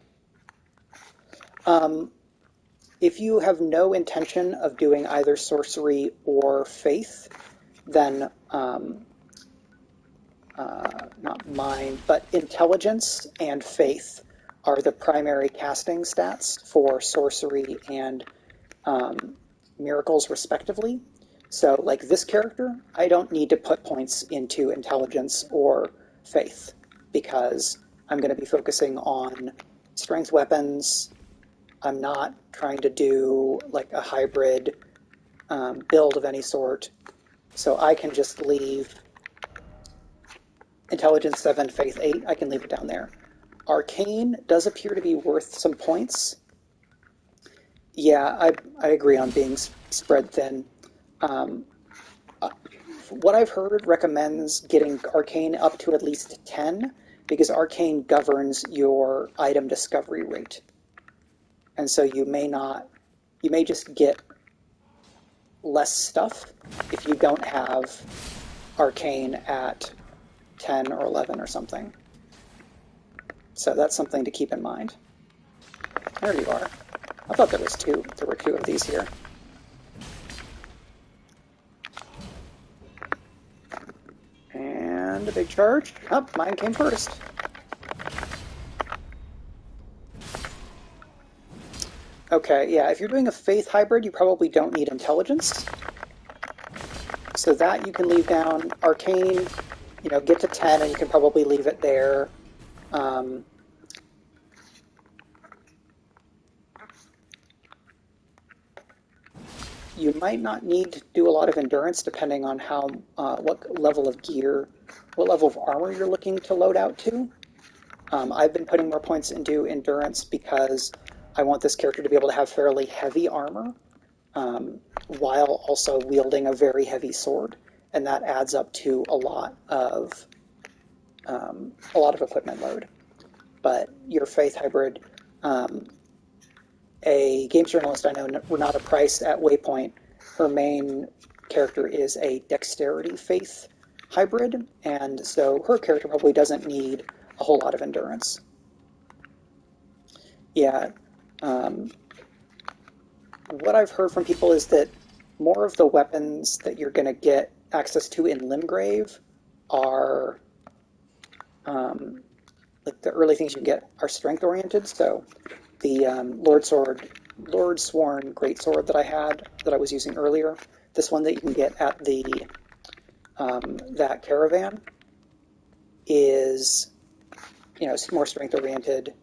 If you have no intention of doing either sorcery or faith, then not mind, but intelligence and faith are the primary casting stats for sorcery and miracles, respectively. So, like this character, I don't need to put points into intelligence or faith because I'm going to be focusing on strength weapons. I'm not trying to do like a hybrid build of any sort. So I can just leave intelligence 7, faith 8. I can leave it down there. Arcane does appear to be worth some points. Yeah, I agree on being spread thin. What I've heard recommends getting Arcane up to at least 10 because Arcane governs your item discovery rate. And so you may just get less stuff if you don't have Arcane at 10 or 11 or something. So that's something to keep in mind. There you are. I thought there was 2. There were 2 of these here. And a big charge. Oh, mine came first. Okay, yeah, if you're doing a faith hybrid, you probably don't need intelligence. So that you can leave down. Arcane, get to 10 and you can probably leave it there. You might not need to do a lot of endurance depending on what level of gear, what level of armor you're looking to load out to. I've been putting more points into endurance because I want this character to be able to have fairly heavy armor while also wielding a very heavy sword, and that adds up to a lot of equipment load. But your faith hybrid, a games journalist I know, Renata Price at Waypoint, her main character is a dexterity faith hybrid, and so her character probably doesn't need a whole lot of endurance. Yeah. What I've heard from people is that more of the weapons that you're going to get access to in Limgrave are like the early things you get are strength oriented. So the Lord Sworn Greatsword that I was using earlier, this one that you can get at the that caravan is, it's more strength oriented.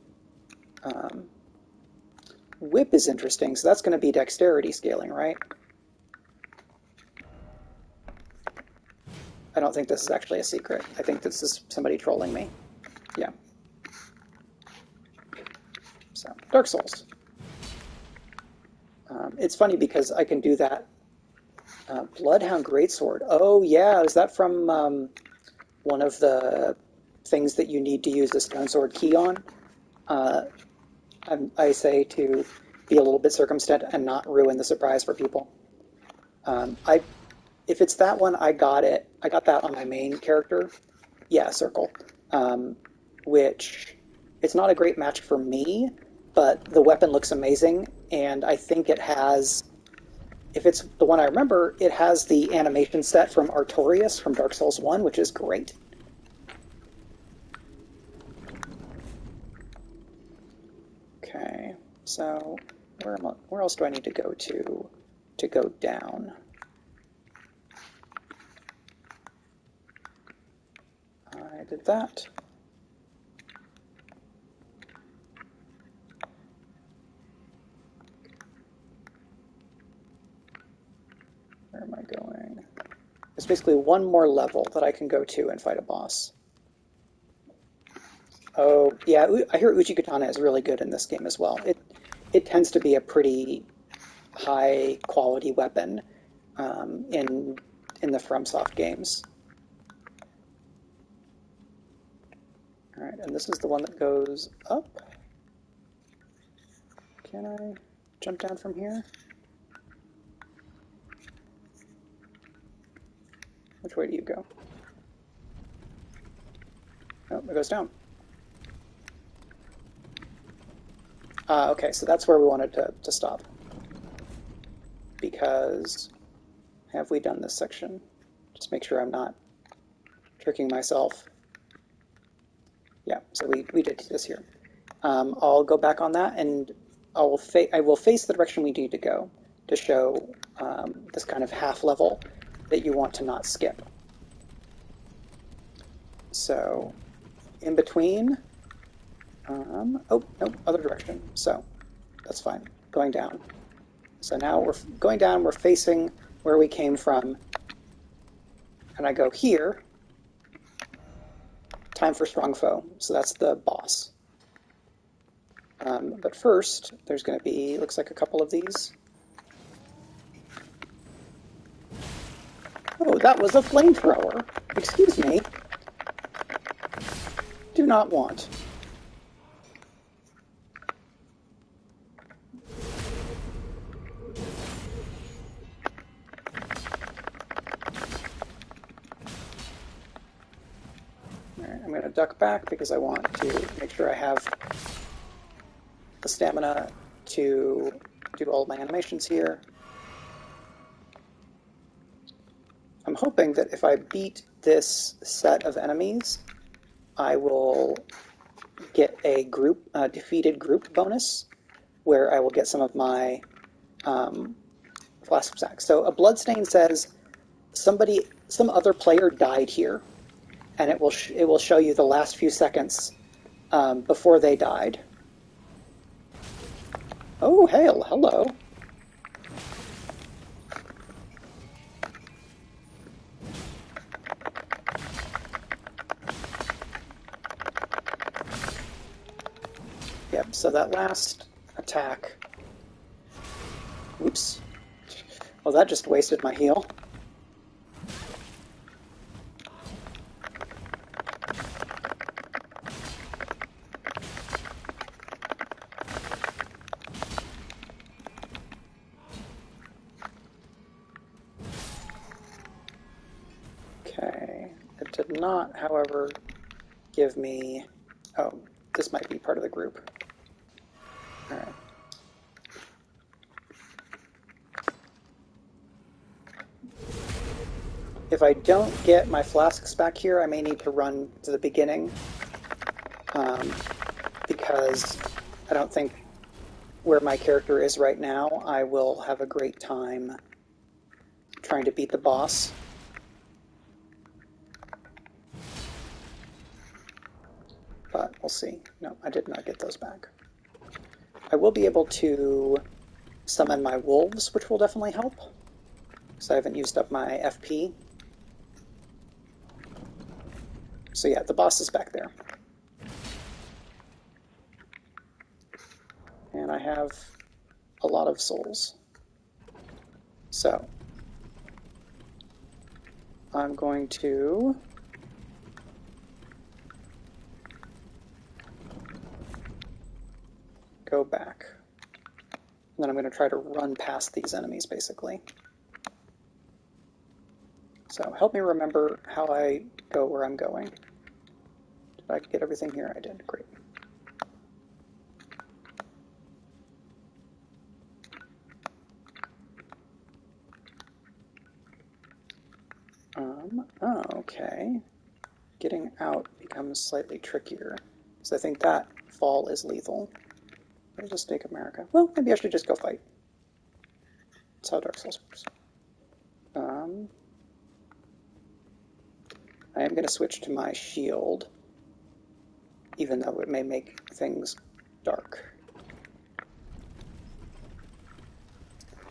Um, Whip is interesting, so that's going to be dexterity scaling, right? I don't think this is actually a secret. I think this is somebody trolling me. Yeah. So, Dark Souls. It's funny because I can do that. Bloodhound Greatsword. Oh, yeah. Is that from one of the things that you need to use the Stone Sword key on? Uh, I say to be a little bit circumspect and not ruin the surprise for people. I If it's that one, I got it. I got that on my main character. Yeah, circle. Um, which it's not a great match for me, but the weapon looks amazing, and I think it has. If it's the one I remember, it has the animation set from Artorias from Dark Souls 1, which is great. Okay, so where else do I need to go to go down? I did that. Where am I going? There's basically one more level that I can go to and fight a boss. Oh, yeah, I hear Uchi is really good in this game as well. It tends to be a pretty high quality weapon in the FromSoft games. All right, and this is the one that goes up. Can I jump down from here? Which way do you go? Oh, it goes down. Okay, so that's where we wanted to stop. Because, have we done this section? Just make sure I'm not tricking myself. Yeah, so we did this here. I'll go back on that, and I will face the direction we need to go to show this kind of half level that you want to not skip. So, in between, oh, nope, other direction. So, that's fine. Going down. So now we're going down, we're facing where we came from, and I go here. Time for Strong Foe. So that's the boss. But first, there's going to be, looks like a couple of these. Oh, that was a flamethrower. Excuse me. Do not want. Alright, I'm going to duck back because I want to make sure I have the stamina to do all my animations here. I'm hoping that if I beat this set of enemies, I will get a defeated group bonus, where I will get some of my flask sacks. So a bloodstain says some other player died here, and it will show you the last few seconds before they died. Oh, hail, hello. Yep, so that last attack... Oops. Well, that just wasted my heal. Okay. It did not, however, give me... Oh, this might be part of the group. Alright. If I don't get my flasks back here, I may need to run to the beginning because I don't think where my character is right now, I will have a great time trying to beat the boss. But we'll see. No, I did not get those back. I will be able to summon my wolves, which will definitely help, because I haven't used up my FP. So yeah, the boss is back there. And I have a lot of souls. So I'm going to go back. And then I'm going to try to run past these enemies, basically. So help me remember how I go where I'm going. Did I get everything here? I did. Great. Oh, okay. Getting out becomes slightly trickier. So I think that fall is lethal. There's a Stake of America. Well, maybe I should just go fight. That's how Dark Souls works. I am going to switch to my shield, even though it may make things dark.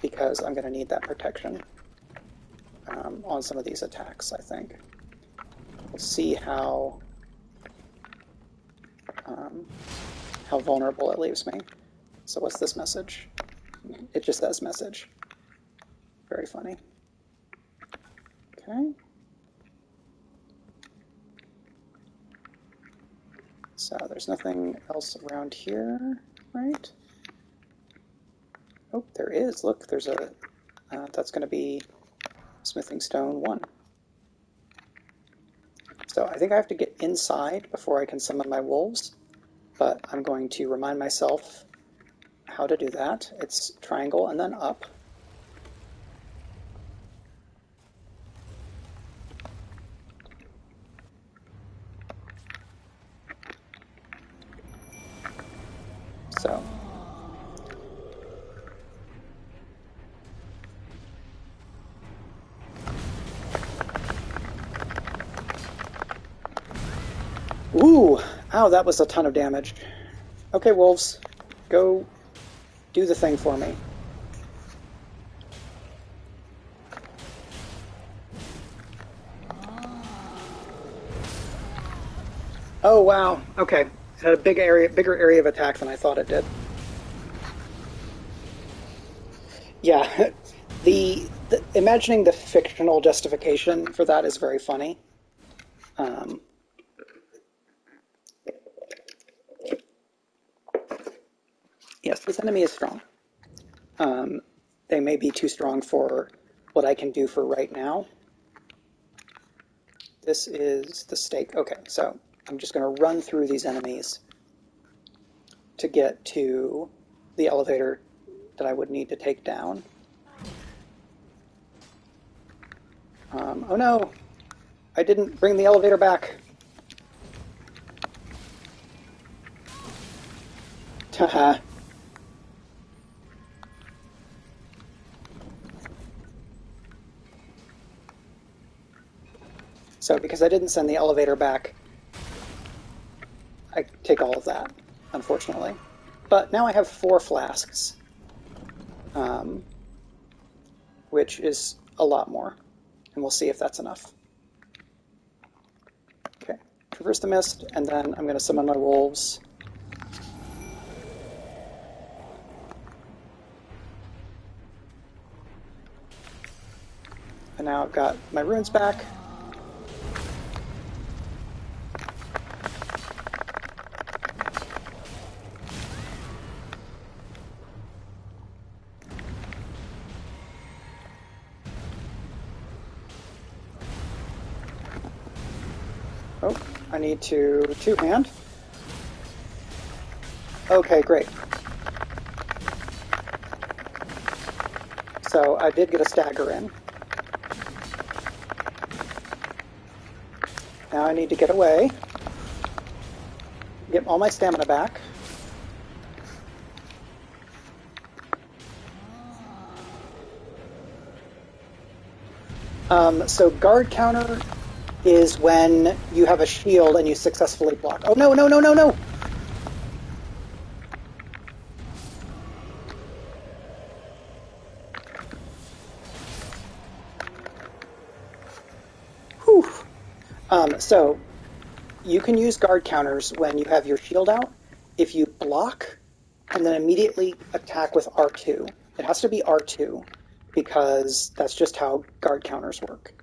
Because I'm going to need that protection on some of these attacks, I think. We'll see how vulnerable it leaves me. So what's this message? It just says message. Very funny. Okay. So there's nothing else around here, right? Oh, there is. Look, there's a... that's going to be Smithing Stone 1. So I think I have to get inside before I can summon my wolves, but I'm going to remind myself how to do that. It's triangle and then up. So ooh, ow, that was a ton of damage. Okay, wolves, go do the thing for me. Oh, wow. Okay. It had a bigger area of attack than I thought it did. Yeah. The imagining the fictional justification for that is very funny. Yes, this enemy is strong. They may be too strong for what I can do for right now. This is the stake. Okay, so I'm just going to run through these enemies to get to the elevator that I would need to take down. Oh no! I didn't bring the elevator back. Haha. So because I didn't send the elevator back, I take all of that, unfortunately. But now I have 4 flasks, which is a lot more. And we'll see if that's enough. Okay, traverse the mist, and then I'm going to summon my wolves. And now I've got my runes back. Oh, I need to two-hand. Okay, great. So I did get a stagger in. Now I need to get away. get all my stamina back. So guard counter is when you have a shield and you successfully block. Oh no, no, no, no, no! Whew. So you can use guard counters when you have your shield out. If you block and then immediately attack with R2. It has to be R2 because that's just how guard counters work.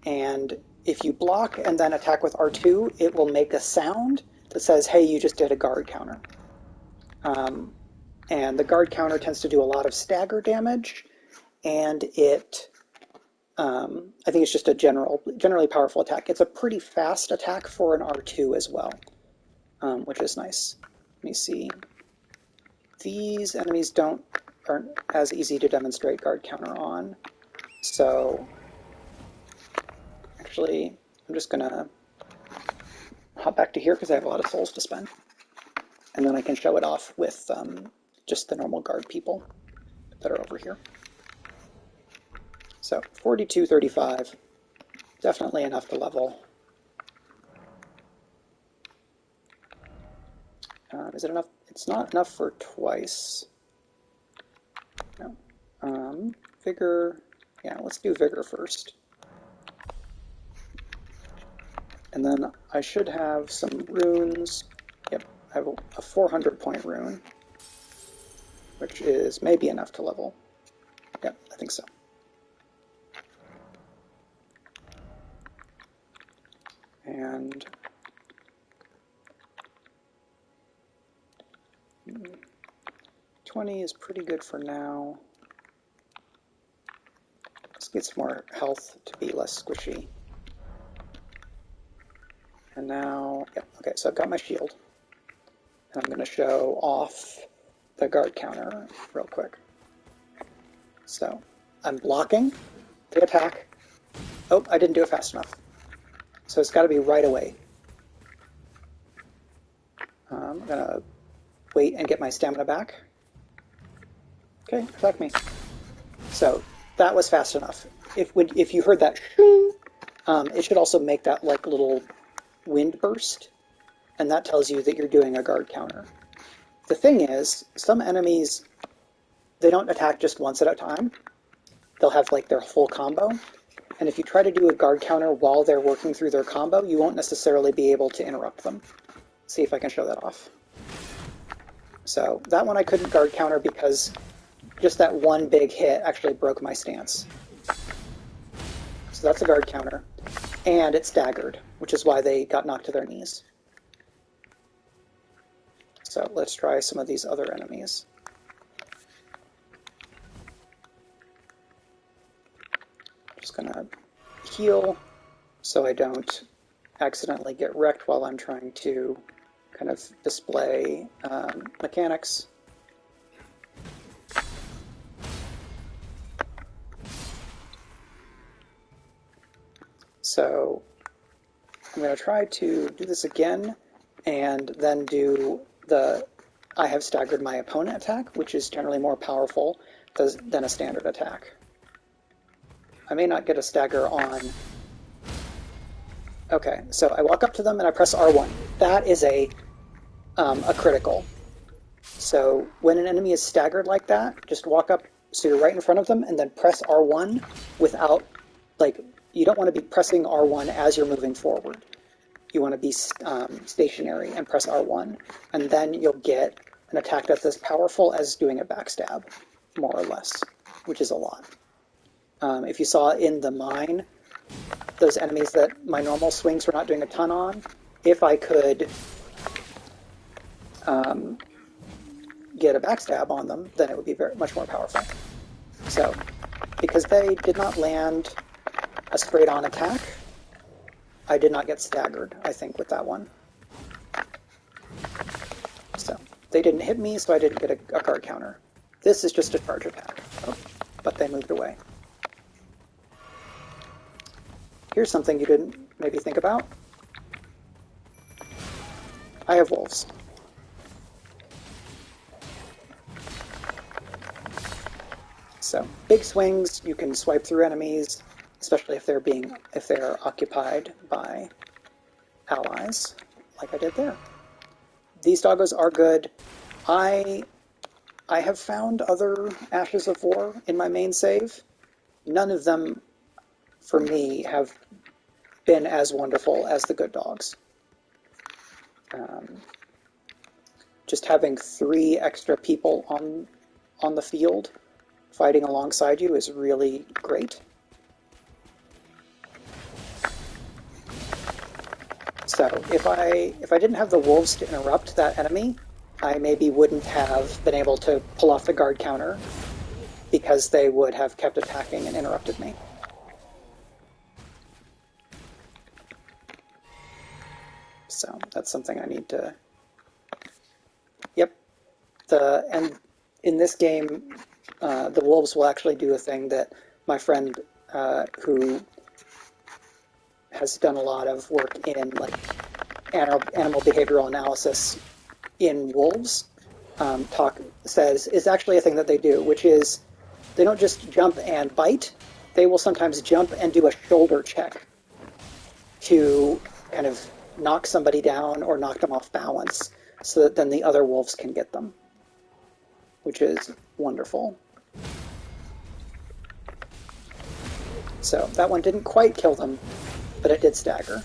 And if you block and then attack with R2, it will make a sound that says, hey, you just did a guard counter. And the guard counter tends to do a lot of stagger damage, and I think it's just a generally powerful attack. It's a pretty fast attack for an R2 as well, which is nice. Let me see. These enemies aren't as easy to demonstrate guard counter on, so actually I'm just gonna hop back to here because I have a lot of souls to spend, and then I can show it off with just the normal guard people that are over here. So 4235, definitely enough to level. Is it enough? It's not enough for twice. No. Vigor. Yeah, let's do Vigor first. And then I should have some runes. Yep, I have a 400 point rune, which is maybe enough to level. Yep, I think so. And 20 is pretty good for now. Let's get some more health to be less squishy. And now, yep, okay, so I've got my shield. And I'm going to show off the guard counter real quick. So I'm blocking the attack. Oh, I didn't do it fast enough. So it's got to be right away. I'm going to wait and get my stamina back. Okay, attack me. So that was fast enough. If you heard that, it should also make that like little wind burst, and that tells you that you're doing a guard counter. The thing is, some enemies, they don't attack just once at a time. They'll have like their full combo, and if you try to do a guard counter while they're working through their combo, you won't necessarily be able to interrupt them. Let's see if I can show that off. So that one I couldn't guard counter because just that one big hit actually broke my stance. So that's a guard counter. And it staggered, which is why they got knocked to their knees. So let's try some of these other enemies. Just gonna heal so I don't accidentally get wrecked while I'm trying to kind of display mechanics. So I'm going to try to do this again and then do the I have staggered my opponent attack, which is generally more powerful than a standard attack. I may not get a stagger on. Okay, so I walk up to them and I press R1. That is a critical. So when an enemy is staggered like that, just walk up so you're right in front of them and then press R1 without, like, you don't want to be pressing R1 as you're moving forward. You want to be stationary and press R1, and then you'll get an attack that's as powerful as doing a backstab, more or less, which is a lot. If you saw in the mine, those enemies that my normal swings were not doing a ton on, if I could get a backstab on them, then it would be much more powerful. So, because they did not land a straight-on attack, I did not get staggered, I think, with that one. So, they didn't hit me, so I didn't get a guard counter. This is just a charge attack, but they moved away. Here's something you didn't maybe think about. I have wolves. So big swings, you can swipe through enemies, especially if they're occupied by allies, like I did there. These doggos are good. I I have found other Ashes of War in my main save. None of them, for me, have been as wonderful as the good dogs. Um, just having 3 extra people on the field fighting alongside you is really great. So if I didn't have the wolves to interrupt that enemy, I maybe wouldn't have been able to pull off the guard counter because they would have kept attacking and interrupted me. So that's something I need to. Yep. And in this game, the wolves will actually do a thing that my friend who has done a lot of work in like animal behavioral analysis in wolves says is actually a thing that they do, which is they don't just jump and bite, they will sometimes jump and do a shoulder check to kind of knock somebody down or knock them off balance so that then the other wolves can get them, which is wonderful. So that one didn't quite kill them, but it did stagger.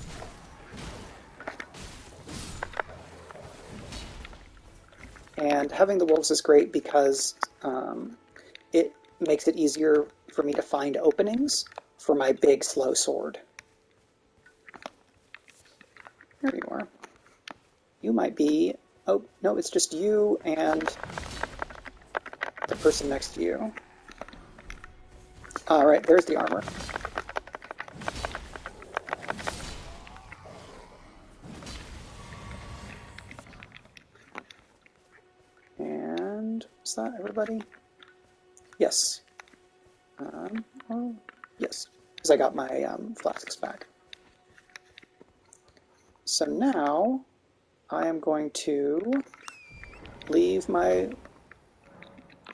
And having the wolves is great because it makes it easier for me to find openings for my big, slow sword. There you are. You might be... Oh, no, it's just you and the person next to you. All right, there's the armor. And is that everybody? Yes. Oh, yes, because I got my flasks back. So now I am going to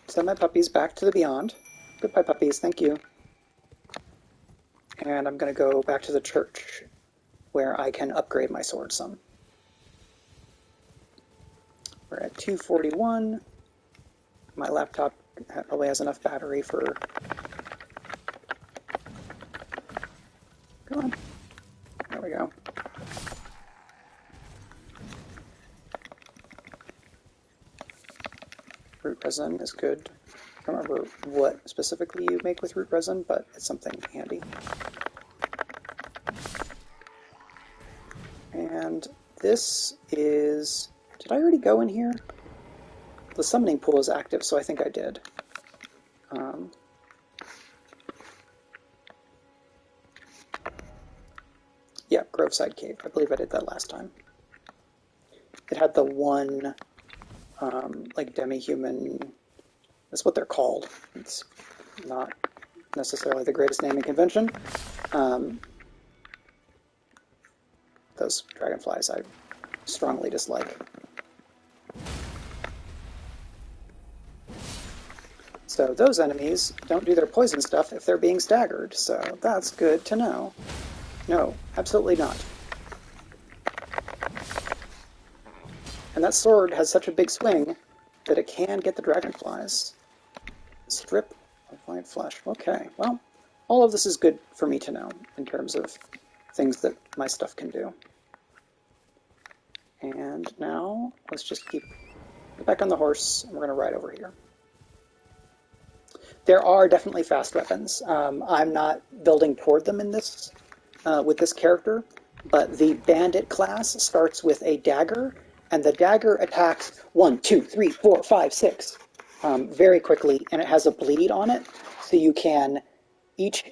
send my puppies back to the beyond. Goodbye, puppies. Thank you. And I'm going to go back to the church where I can upgrade my sword some. We're at 241. My laptop probably has enough battery for... Come on. There we go. Root resin is good. I don't remember what specifically you make with root resin, but it's something handy. And this is... Did I already go in here? The summoning pool is active, so I think I did. Yeah, Groveside Cave. I believe I did that last time. It had the one, like, demi-human... That's what they're called. It's not necessarily the greatest naming convention. Those dragonflies I strongly dislike. So those enemies don't do their poison stuff if they're being staggered, so that's good to know. No, absolutely not. And that sword has such a big swing that it can get the dragonflies. Strip of white flesh. Okay, well, all of this is good for me to know in terms of things that my stuff can do. And now, let's just get back on the horse, and we're going to ride over here. There are definitely fast weapons. I'm not building toward them in this with this character, but the bandit class starts with a dagger, and the dagger attacks 1, 2, 3, 4, 5, 6 very quickly, and it has a bleed on it, so you can each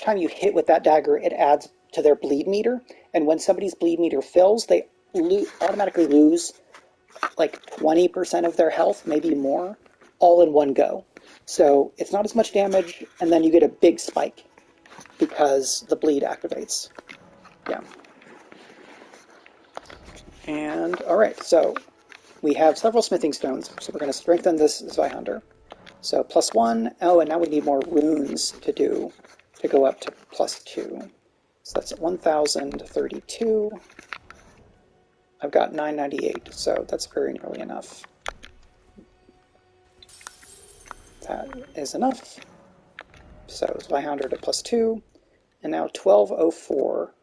time you hit with that dagger, it adds to their bleed meter, and when somebody's bleed meter fills, they automatically lose like 20% of their health, maybe more, all in one go. So it's not as much damage, and then you get a big spike because the bleed activates. Yeah. And all right, so we have several smithing stones, so we're going to strengthen this Zweihander. So +1. Oh, and now we need more runes to go up to +2. So that's 1,032. I've got 998, so that's very nearly enough. That is enough. So Zweihander to +2, and now 1204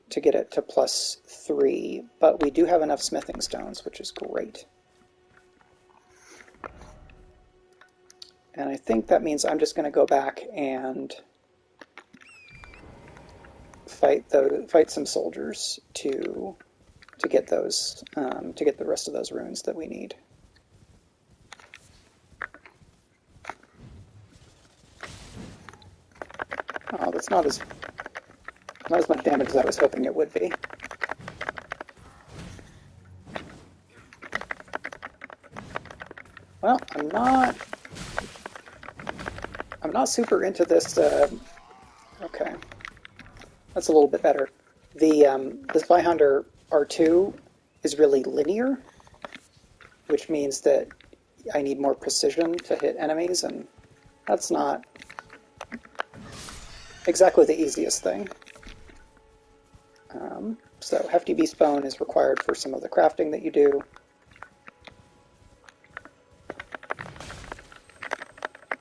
to get it to +3. But we do have enough smithing stones, which is great. And I think that means I'm just going to go back and fight some soldiers to get those to get the rest of those runes that we need. Oh, that's not as much damage as I was hoping it would be. Well, I'm not super into this. Okay, that's a little bit better. The Zweihander R2 is really linear, which means that I need more precision to hit enemies, and that's not exactly the easiest thing. So Hefty Beast Bone is required for some of the crafting that you do.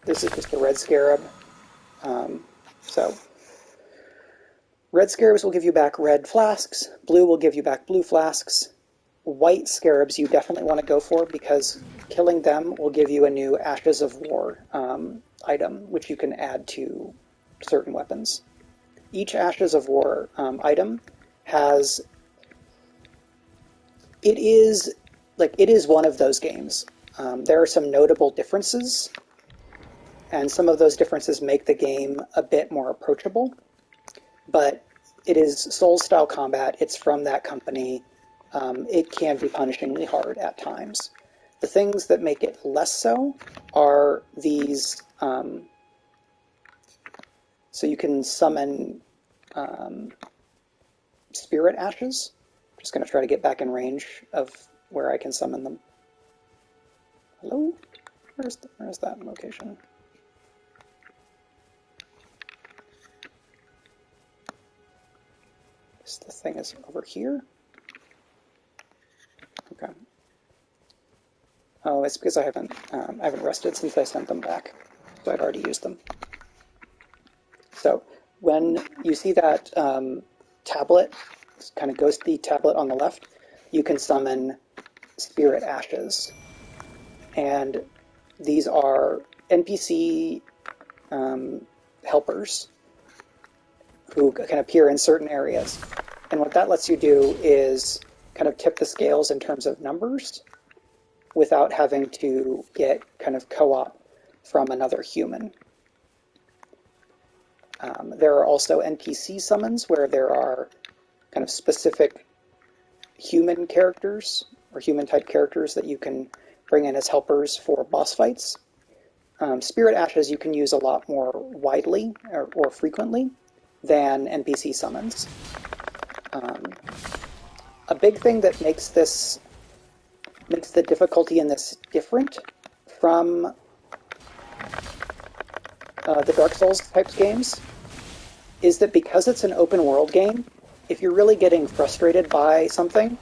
This is just a red scarab. So red scarabs will give you back red flasks. Blue will give you back blue flasks. White scarabs you definitely want to go for because killing them will give you a new Ashes of War item, which you can add to certain weapons. Each Ashes of War item has... It is one of those games. There are some notable differences, and some of those differences make the game a bit more approachable. But it is Souls-style combat. It's from that company. It can be punishingly hard at times. The things that make it less so are these... so you can summon spirit ashes. I'm just going to try to get back in range of where I can summon them. Hello? Where's that location? The thing is over here. Okay. Oh, it's because I haven't rested since I sent them back, so I've already used them. So when you see that tablet, kind of ghostly tablet on the left, you can summon spirit ashes, and these are NPC helpers who can appear in certain areas. And what that lets you do is kind of tip the scales in terms of numbers without having to get kind of co-op from another human. There are also NPC summons where there are kind of specific human characters or human-type characters that you can bring in as helpers for boss fights. Spirit Ashes you can use a lot more widely or frequently than NPC summons. A big thing that makes the difficulty in this different from the Dark Souls types games is that because it's an open world game, if you're really getting frustrated by something,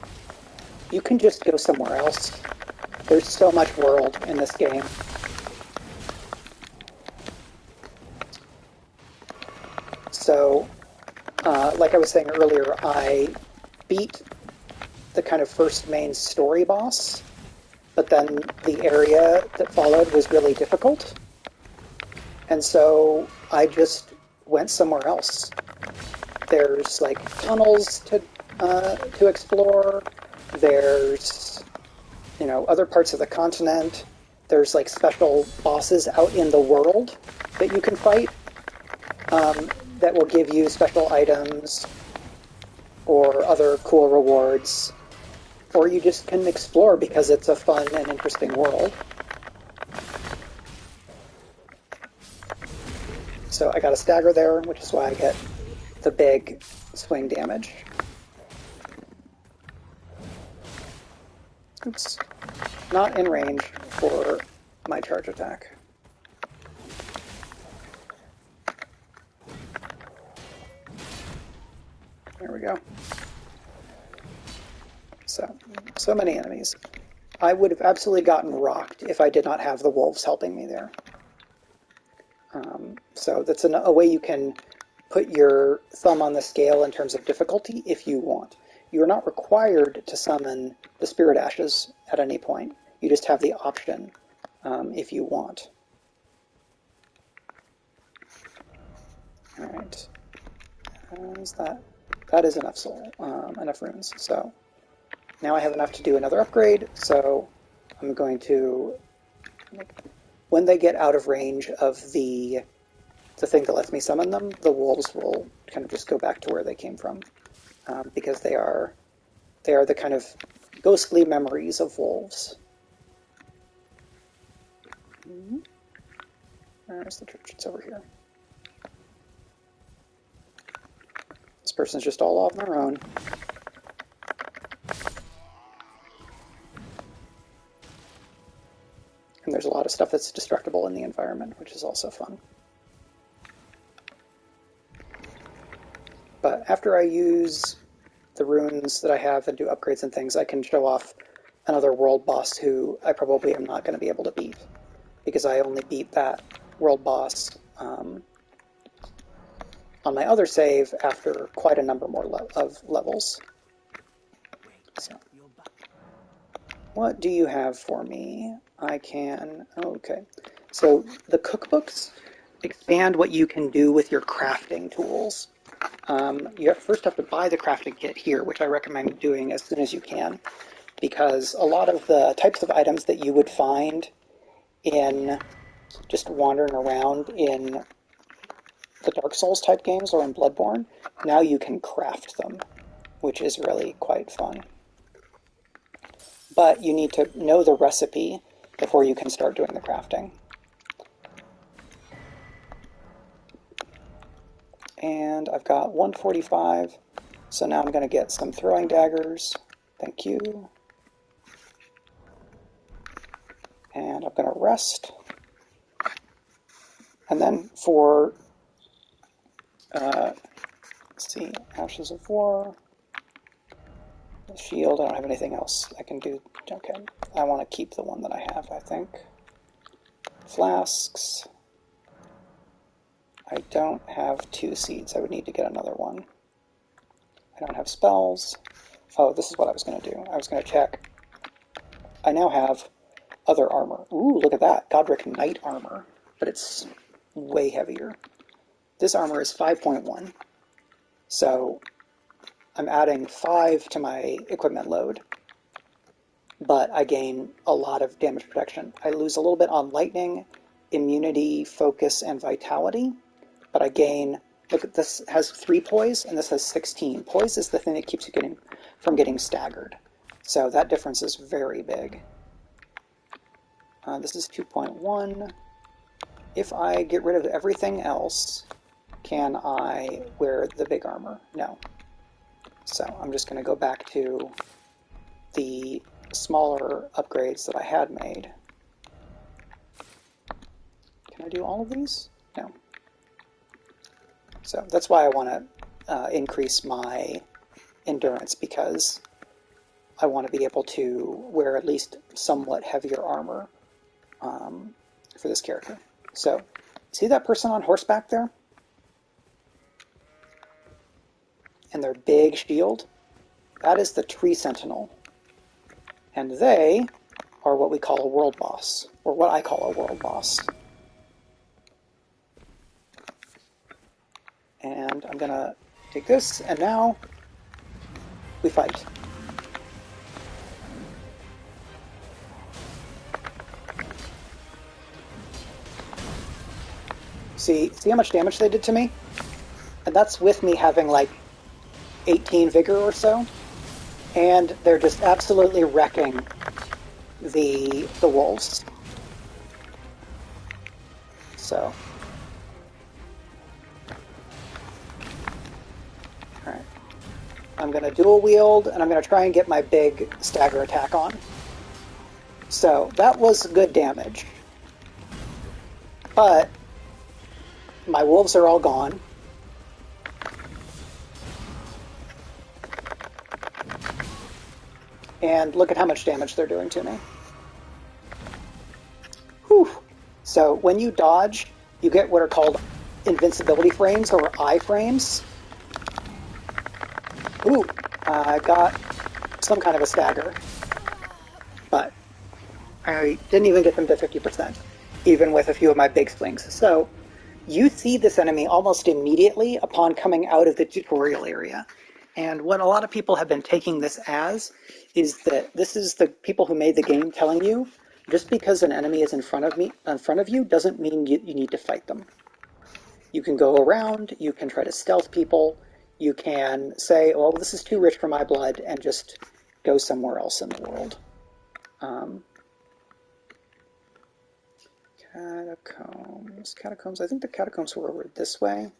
you can just go somewhere else. There's so much world in this game. So, like I was saying earlier, I beat the kind of first main story boss, but then the area that followed was really difficult. And so I just went somewhere else. There's like tunnels to explore. There's, other parts of the continent. There's like special bosses out in the world that you can fight that will give you special items or other cool rewards. Or you just can explore because it's a fun and interesting world. So I got a stagger there, which is why I get the big swing damage. Oops. Not in range for my charge attack. There we go. So many enemies. I would have absolutely gotten rocked if I did not have the wolves helping me there. So that's a way you can put your thumb on the scale in terms of difficulty if you want. You are not required to summon the Spirit Ashes at any point. You just have the option if you want. Alright. Is that? That is enough soul, enough runes. So now I have enough to do another upgrade, so I'm going to, when they get out of range of the thing that lets me summon them, the wolves will kind of just go back to where they came from, because they are the kind of ghostly memories of wolves. Where's the church? It's over here. This person's just all on their own. And there's a lot of stuff that's destructible in the environment, which is also fun. But after I use the runes that I have and do upgrades and things, I can show off another world boss who I probably am not going to be able to beat, because I only beat that world boss on my other save after quite a number more of levels. So, what do you have for me? I can... Okay. So the cookbooks expand what you can do with your crafting tools. You first have to buy the crafting kit here, which I recommend doing as soon as you can, because a lot of the types of items that you would find in just wandering around in the Dark Souls type games or in Bloodborne, now you can craft them, which is really quite fun. But you need to know the recipe before you can start doing the crafting. And I've got 145, so now I'm going to get some throwing daggers. Thank you. And I'm going to rest. And then for, let's see, Ashes of War, the shield, I don't have anything else I can do. Okay, I want to keep the one that I have, I think. Flasks. I don't have 2 seeds. I would need to get another one. I don't have spells. Oh, this is what I was going to do. I was going to check. I now have other armor. Ooh, look at that. Godric Knight armor. But it's way heavier. This armor is 5.1. So I'm adding 5 to my equipment load. But I gain a lot of damage protection. I lose a little bit on lightning, immunity, focus, and vitality. But I gain... Look, this has 3 poise, and this has 16. Poise is the thing that keeps you from getting staggered. So that difference is very big. This is 2.1. If I get rid of everything else, can I wear the big armor? No. So I'm just going to go back to the smaller upgrades that I had made. Can I do all of these? No. So that's why I want to increase my endurance, because I want to be able to wear at least somewhat heavier armor for this character. So, see that person on horseback there? And their big shield? That is the Tree Sentinel. And they are what we call a world boss, or what I call a world boss. And I'm going to take this, and now we fight. See how much damage they did to me? And that's with me having like 18 vigor or so. And they're just absolutely wrecking the wolves. So. Alright. I'm going to dual wield, and I'm going to try and get my big stagger attack on. So that was good damage. But my wolves are all gone. And look at how much damage they're doing to me. Whew. So when you dodge, you get what are called invincibility frames or iframes. Ooh, I got some kind of a stagger. But I didn't even get them to 50%, even with a few of my big swings. So you see this enemy almost immediately upon coming out of the tutorial area. And what a lot of people have been taking this as is that this is the people who made the game telling you, just because an enemy is in front of you, doesn't mean you need to fight them. You can go around, you can try to stealth people, you can say, well, this is too rich for my blood, and just go somewhere else in the world. Catacombs. I think the catacombs were over this way.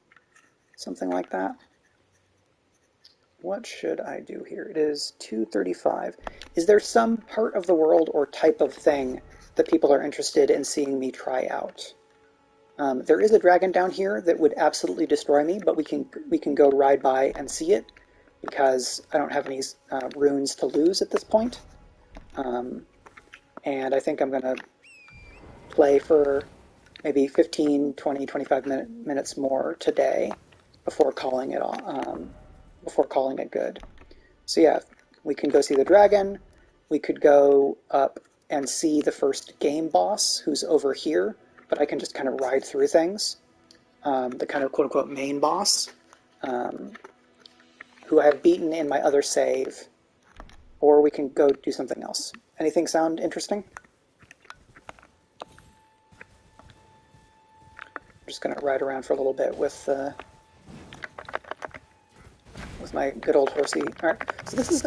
Something like that. What should I do here? It is 2:35. Is there some part of the world or type of thing that people are interested in seeing me try out? There is a dragon down here that would absolutely destroy me, but we can go ride by and see it because I don't have any runes to lose at this point. And I think I'm going to play for maybe 15, 20, 25 minutes more today before calling it good. So yeah, we can go see the dragon. We could go up and see the first game boss, who's over here, but I can just kind of ride through things. The kind of quote-unquote main boss, who I have beaten in my other save, or we can go do something else. Anything sound interesting? I'm just going to ride around for a little bit with my good old horsey. All right, so this is,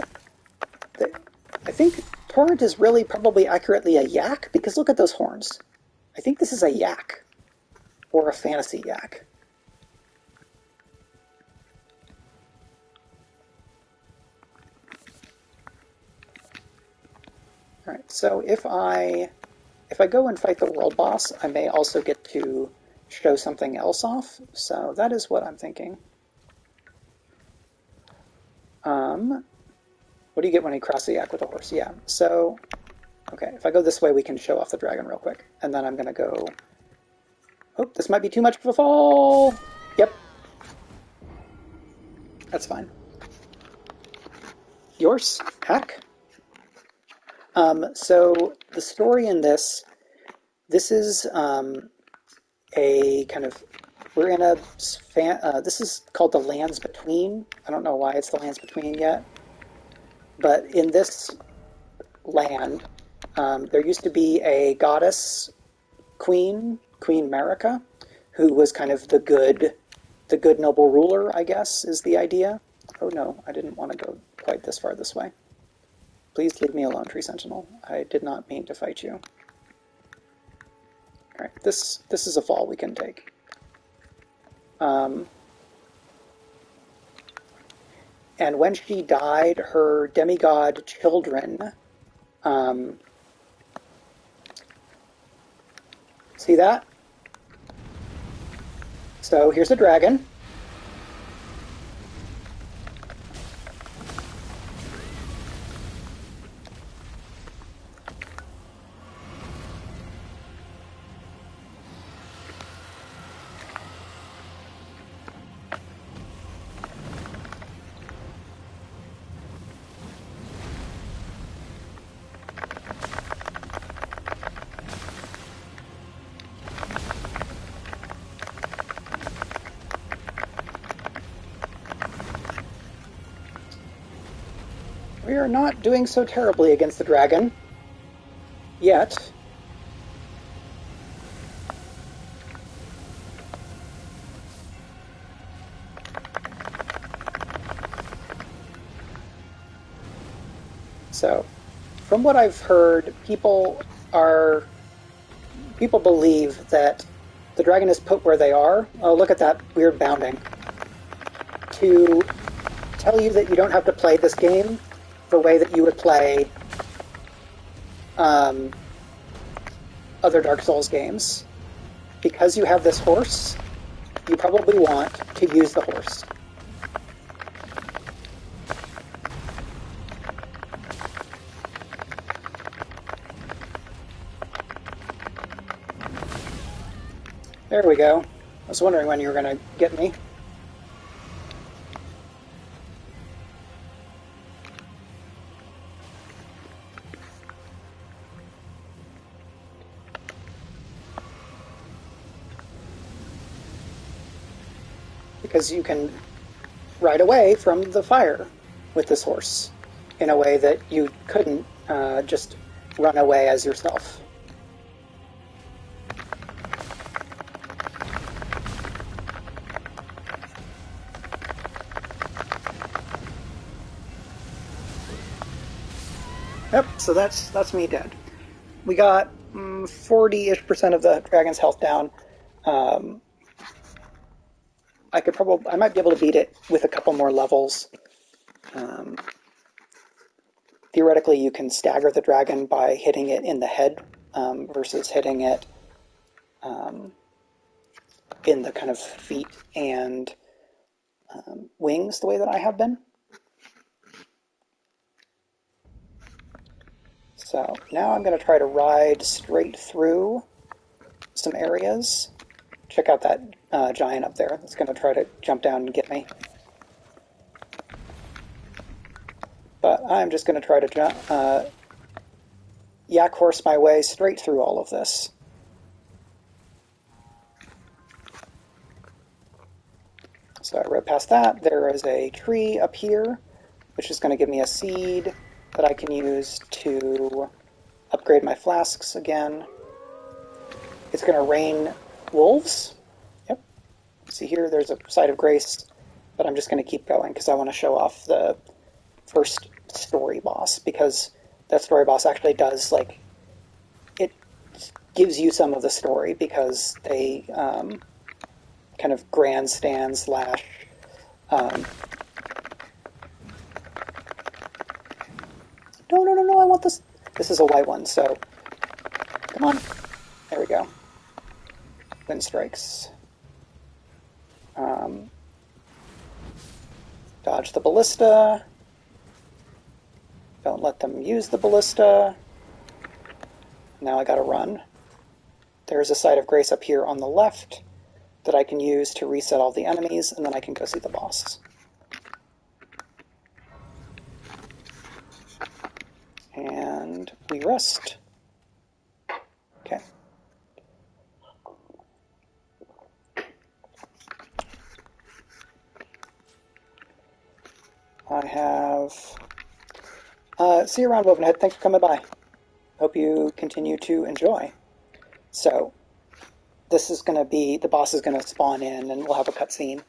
I think Torrent is really probably accurately a yak, because look at those horns. I think this is a yak, or a fantasy yak. All right, so if I go and fight the world boss, I may also get to show something else off, so that is what I'm thinking. What do you get when you cross the yak with a horse? Yeah, so, okay, if I go this way, we can show off the dragon real quick, and then I'm going to go... Oh, this might be too much of a fall! Yep. That's fine. Yours? Heck. So, the story in this is a kind of... We're in a... this is called the Lands Between. I don't know why it's the Lands Between yet. But in this land, there used to be a goddess queen, Queen Marika, who was kind of the good noble ruler, I guess, is the idea. Oh no, I didn't want to go quite this far this way. Please leave me alone, Tree Sentinel. I did not mean to fight you. Alright, this is a fall we can take. And when she died, her demigod children, see that? So here's a dragon. We are not doing so terribly against the dragon. Yet. So, from what I've heard, people believe that the dragon is put where they are. Oh, look at that weird bounding. To tell you that you don't have to play this game the way that you would play other Dark Souls games, because you have this horse, you probably want to use the horse. There we go. I was wondering when you were going to get me. Because you can ride away from the fire with this horse in a way that you couldn't just run away as yourself. Yep, so that's me dead. We got 40-ish% of the dragon's health down. I might be able to beat it with a couple more levels. Theoretically, you can stagger the dragon by hitting it in the head versus hitting it in the kind of feet and wings the way that I have been. So now I'm going to try to ride straight through some areas. Check out that giant up there that's going to try to jump down and get me. But I'm just going to try to yak horse my way straight through all of this. So I rode past that. There is a tree up here, which is going to give me a seed that I can use to upgrade my flasks again. It's going to rain wolves. Yep. See here, there's a site of grace, but I'm just going to keep going because I want to show off the first story boss, because that story boss actually does, like, it gives you some of the story because they kind of grandstand slash No, I want this. This is a white one, so come on. There we go. Wind strikes. Dodge the ballista. Don't let them use the ballista. Now I gotta run. There's a site of grace up here on the left that I can use to reset all the enemies, and then I can go see the boss. And we rest. Okay. I have... see you around, Wovenhead. Thanks for coming by. Hope you continue to enjoy. So, this is going to be... The boss is going to spawn in, and we'll have a cutscene.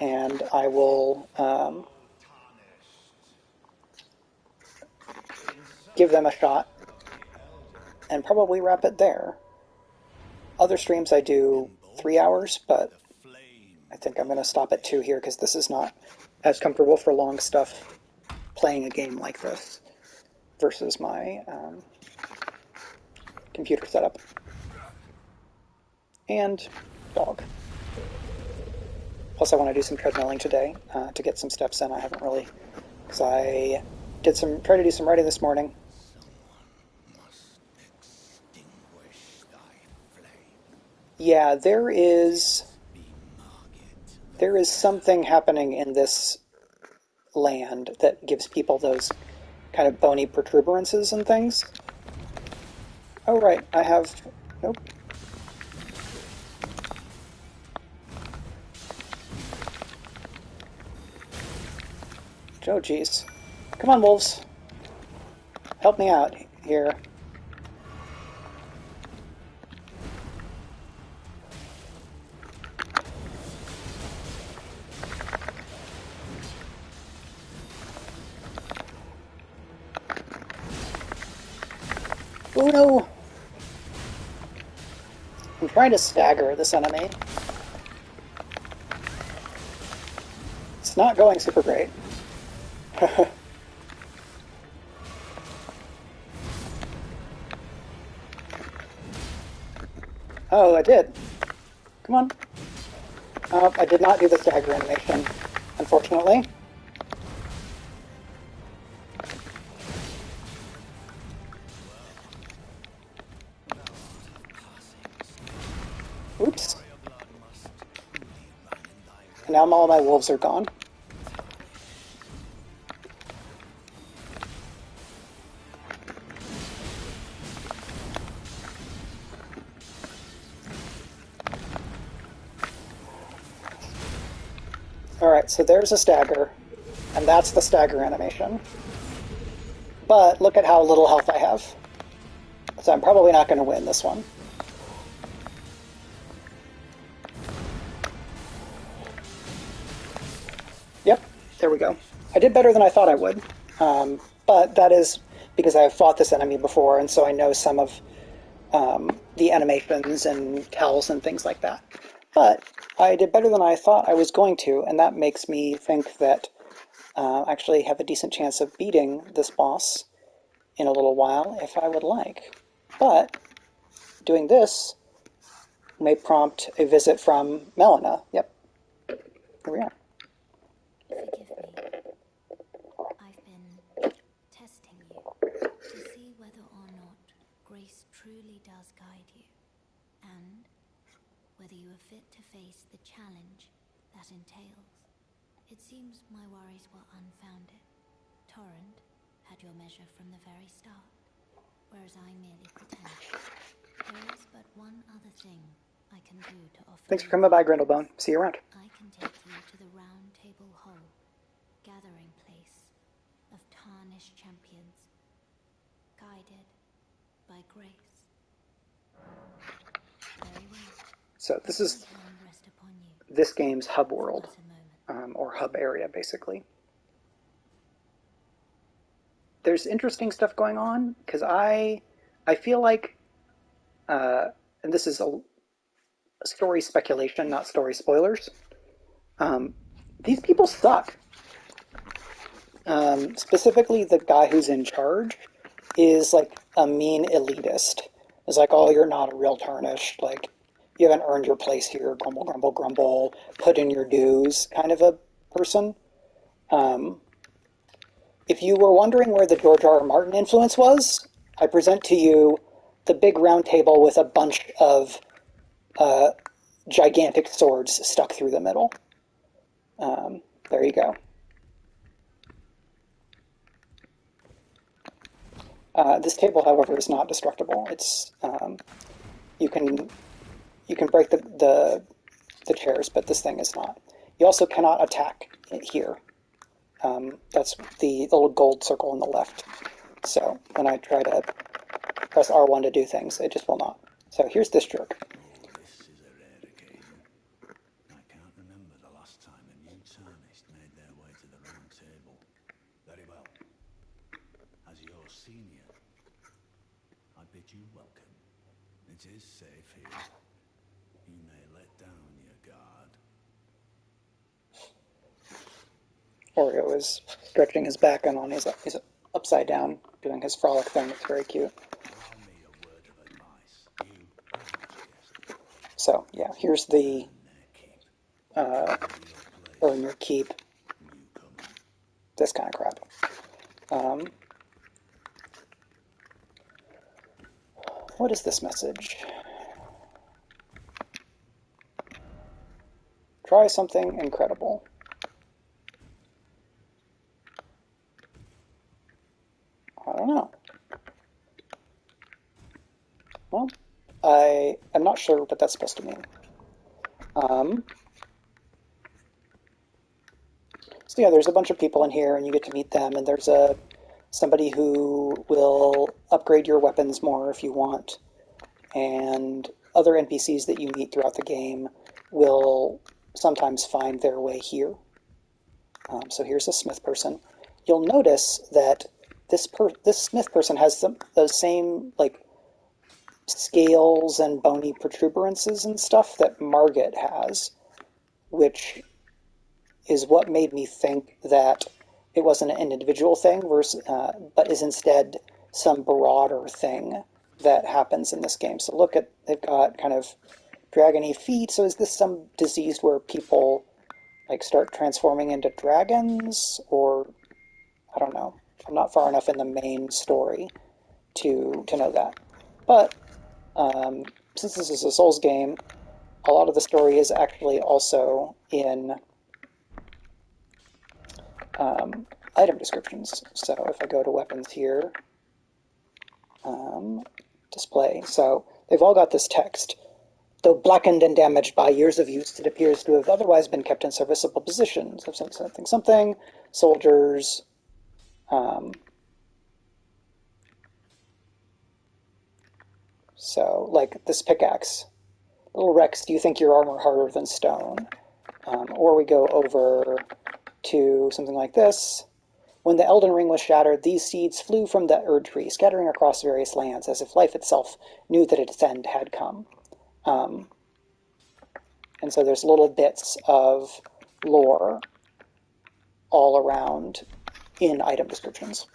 And I will give them a shot. And probably wrap it there. Other streams I do 3 hours, but I think I'm going to stop at 2 here because this is not as comfortable for long stuff playing a game like this versus my computer setup. And dog. Plus I want to do some treadmilling today to get some steps in. I haven't really, because I tried to do some writing this morning. Yeah, there is something happening in this land that gives people those kind of bony protuberances and things. Oh, right, I have... Nope. Oh, jeez. Come on, wolves. Help me out here. Oh no! I'm trying to stagger this enemy. It's not going super great. Oh, I did. Come on. Oh, I did not do the stagger animation, unfortunately. Oops. And now all my wolves are gone. Alright, so there's a stagger, and that's the stagger animation. But look at how little health I have. So I'm probably not going to win this one. Yep, there we go. I did better than I thought I would. But that is because I have fought this enemy before, and so I know some of the animations and tells and things like that. But I did better than I thought I was going to, and that makes me think that I actually have a decent chance of beating this boss in a little while if I would like. But doing this may prompt a visit from Melina. Yep, here we are.
Forgive me. I've been testing you to see whether or not grace truly does guide you, and whether you are fit to face the challenge that entails. It seems my worries were unfounded. Torrent had your measure from the very start, whereas I merely pretended. There is but one other thing I can do to offer.
Thanks for coming by, Grindlebone. See you around.
I can take you to the Round Table Hall, gathering place of Tarnished champions, guided by grace. Very well.
So this is
Rest upon you.
this game's hub world, or hub area, basically. There's interesting stuff going on because I feel like, and this is a story speculation, not story spoilers. These people suck. Specifically, the guy who's in charge is like a mean elitist. It's like, oh, you're not a real Tarnished. Like, you haven't earned your place here. Grumble, grumble, grumble. Put in your dues, kind of a person. If you were wondering where the George R. R. Martin influence was, I present to you the big round table with a bunch of gigantic swords stuck through the middle. There you go. This table, however, is not destructible. It's you can break the chairs, but this thing is not. You also cannot attack it here. That's the little gold circle on the left. So when I try to press R1 to do things, it just will not. So here's this jerk.
This is a rare occasion. I can't remember the last time a new Tarnished made their way to the round table. Very well. As your senior, I bid you welcome. It is safe here. You may let down your guard.
Oreo is stretching his back and on his upside down, doing his frolic thing. It's very cute.
Allow me a word of advice. You are not guest.
So yeah, here's the earn your keep. This kind of crap. What is this message? Try something incredible. I don't know. Well, I am not sure what that's supposed to mean. So yeah, there's a bunch of people in here, and you get to meet them, and there's somebody who will upgrade your weapons more if you want, and other NPCs that you meet throughout the game will sometimes find their way here. So here's a smith person. You'll notice that this smith person has those same like scales and bony protuberances and stuff that Margit has, which is what made me think that it wasn't an individual thing, but is instead some broader thing that happens in this game. So look at, they've got kind of dragony feet. So is this some disease where people like start transforming into dragons, or I don't know. I'm not far enough in the main story to know that. But since this is a Souls game, a lot of the story is actually also in item descriptions. So if I go to weapons here, display. So they've all got this text. Though blackened and damaged by years of use, it appears to have otherwise been kept in serviceable positions. Something. Soldiers. So, like this pickaxe. Little Rex, do you think your armor harder than stone? Or we go over to something like this. When the Elden Ring was shattered, these seeds flew from the Erd Tree, scattering across various lands, as if life itself knew that its end had come. And so there's little bits of lore all around in item descriptions.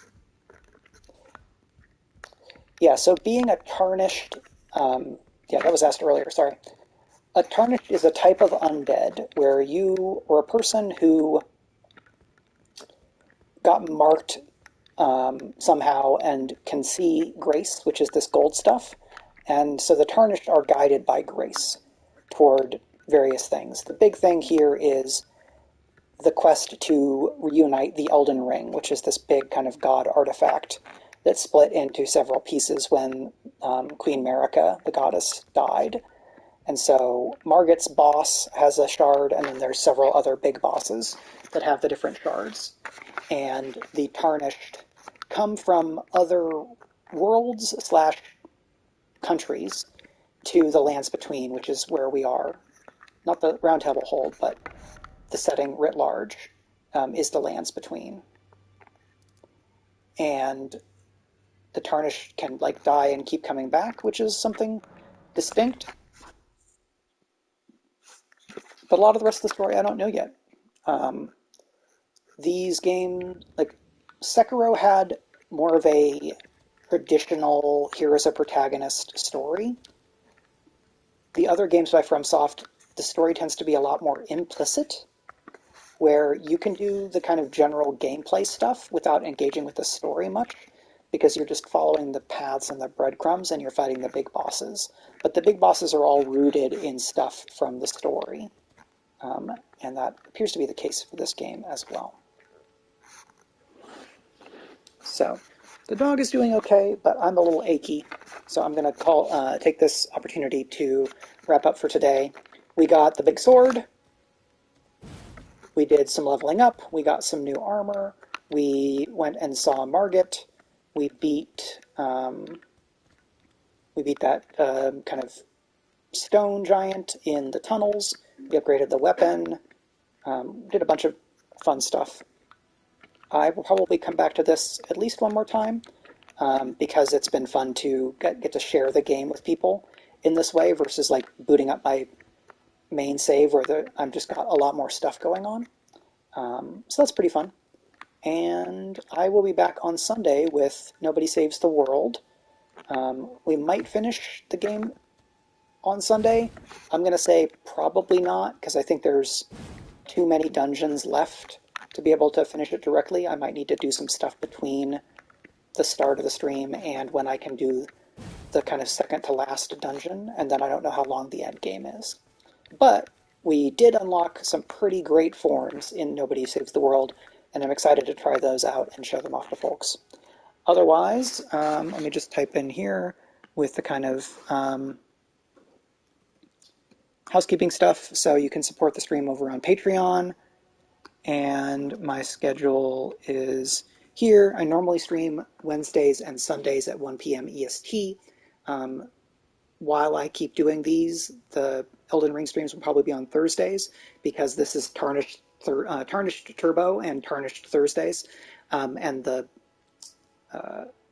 Yeah, so being a tarnished, yeah, that was asked earlier, sorry. A tarnished is a type of undead where you or a person who got marked somehow and can see grace, which is this gold stuff. And so the tarnished are guided by grace toward various things. The big thing here is the quest to reunite the Elden Ring, which is this big kind of god artifact that split into several pieces when Queen Marika, the goddess, died. And so Margit's boss has a shard, and then there's several other big bosses that have the different shards. And the Tarnished come from other worlds slash countries to the Lands Between, which is where we are. Not the Round Table Hold, but the setting writ large is the Lands Between. And the Tarnished can like die and keep coming back, which is something distinct. But a lot of the rest of the story I don't know yet. These games, like Sekiro, had more of a traditional hero as a protagonist story. The other games by FromSoft, the story tends to be a lot more implicit, where you can do the kind of general gameplay stuff without engaging with the story much, because you're just following the paths and the breadcrumbs and you're fighting the big bosses. But the big bosses are all rooted in stuff from the story. And that appears to be the case for this game as well. So the dog is doing okay, but I'm a little achy. So I'm going to take this opportunity to wrap up for today. We got the big sword. We did some leveling up. We got some new armor. We went and saw Margit. We beat that kind of stone giant in the tunnels. We upgraded the weapon. Did a bunch of fun stuff. I will probably come back to this at least one more time because it's been fun to get to share the game with people in this way versus like booting up my main save where I've just got a lot more stuff going on. So that's pretty fun. And I will be back on Sunday with Nobody Saves the World. We might finish the game on Sunday. I'm going to say probably not because I think there's too many dungeons left to be able to finish it directly. I might need to do some stuff between the start of the stream and when I can do the kind of second to last dungeon, and then I don't know how long the end game is. But we did unlock some pretty great forms in Nobody Saves the World, and I'm excited to try those out and show them off to folks. Otherwise, let me just type in here with the kind of housekeeping stuff. So you can support the stream over on Patreon, and my schedule is here. I normally stream Wednesdays and Sundays at 1 p.m. EST. While I keep doing these, the Elden Ring streams will probably be on Thursdays because this is Tarnished Turbo and Tarnished Thursdays, and the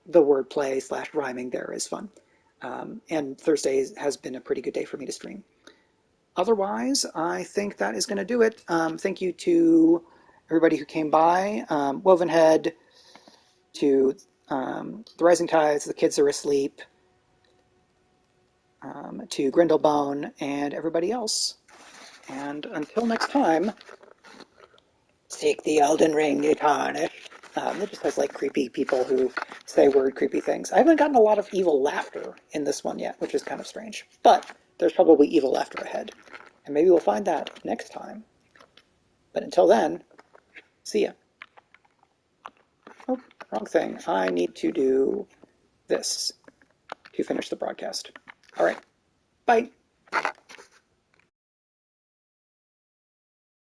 wordplay / rhyming there is fun. And Thursdays has been a pretty good day for me to stream. Otherwise, I think that is going to do it. Thank you to everybody who came by, Wovenhead, to The Rising Tides, The Kids Are Asleep, to Grindelbone and everybody else. And until next time, seek the Elden Ring, you Tarnished. It just has like creepy people who say weird, creepy things. I haven't gotten a lot of evil laughter in this one yet, which is kind of strange. But there's probably evil laughter ahead. And maybe we'll find that next time. But until then, see ya. Oh, wrong thing. I need to do this to finish the broadcast. All right. Bye.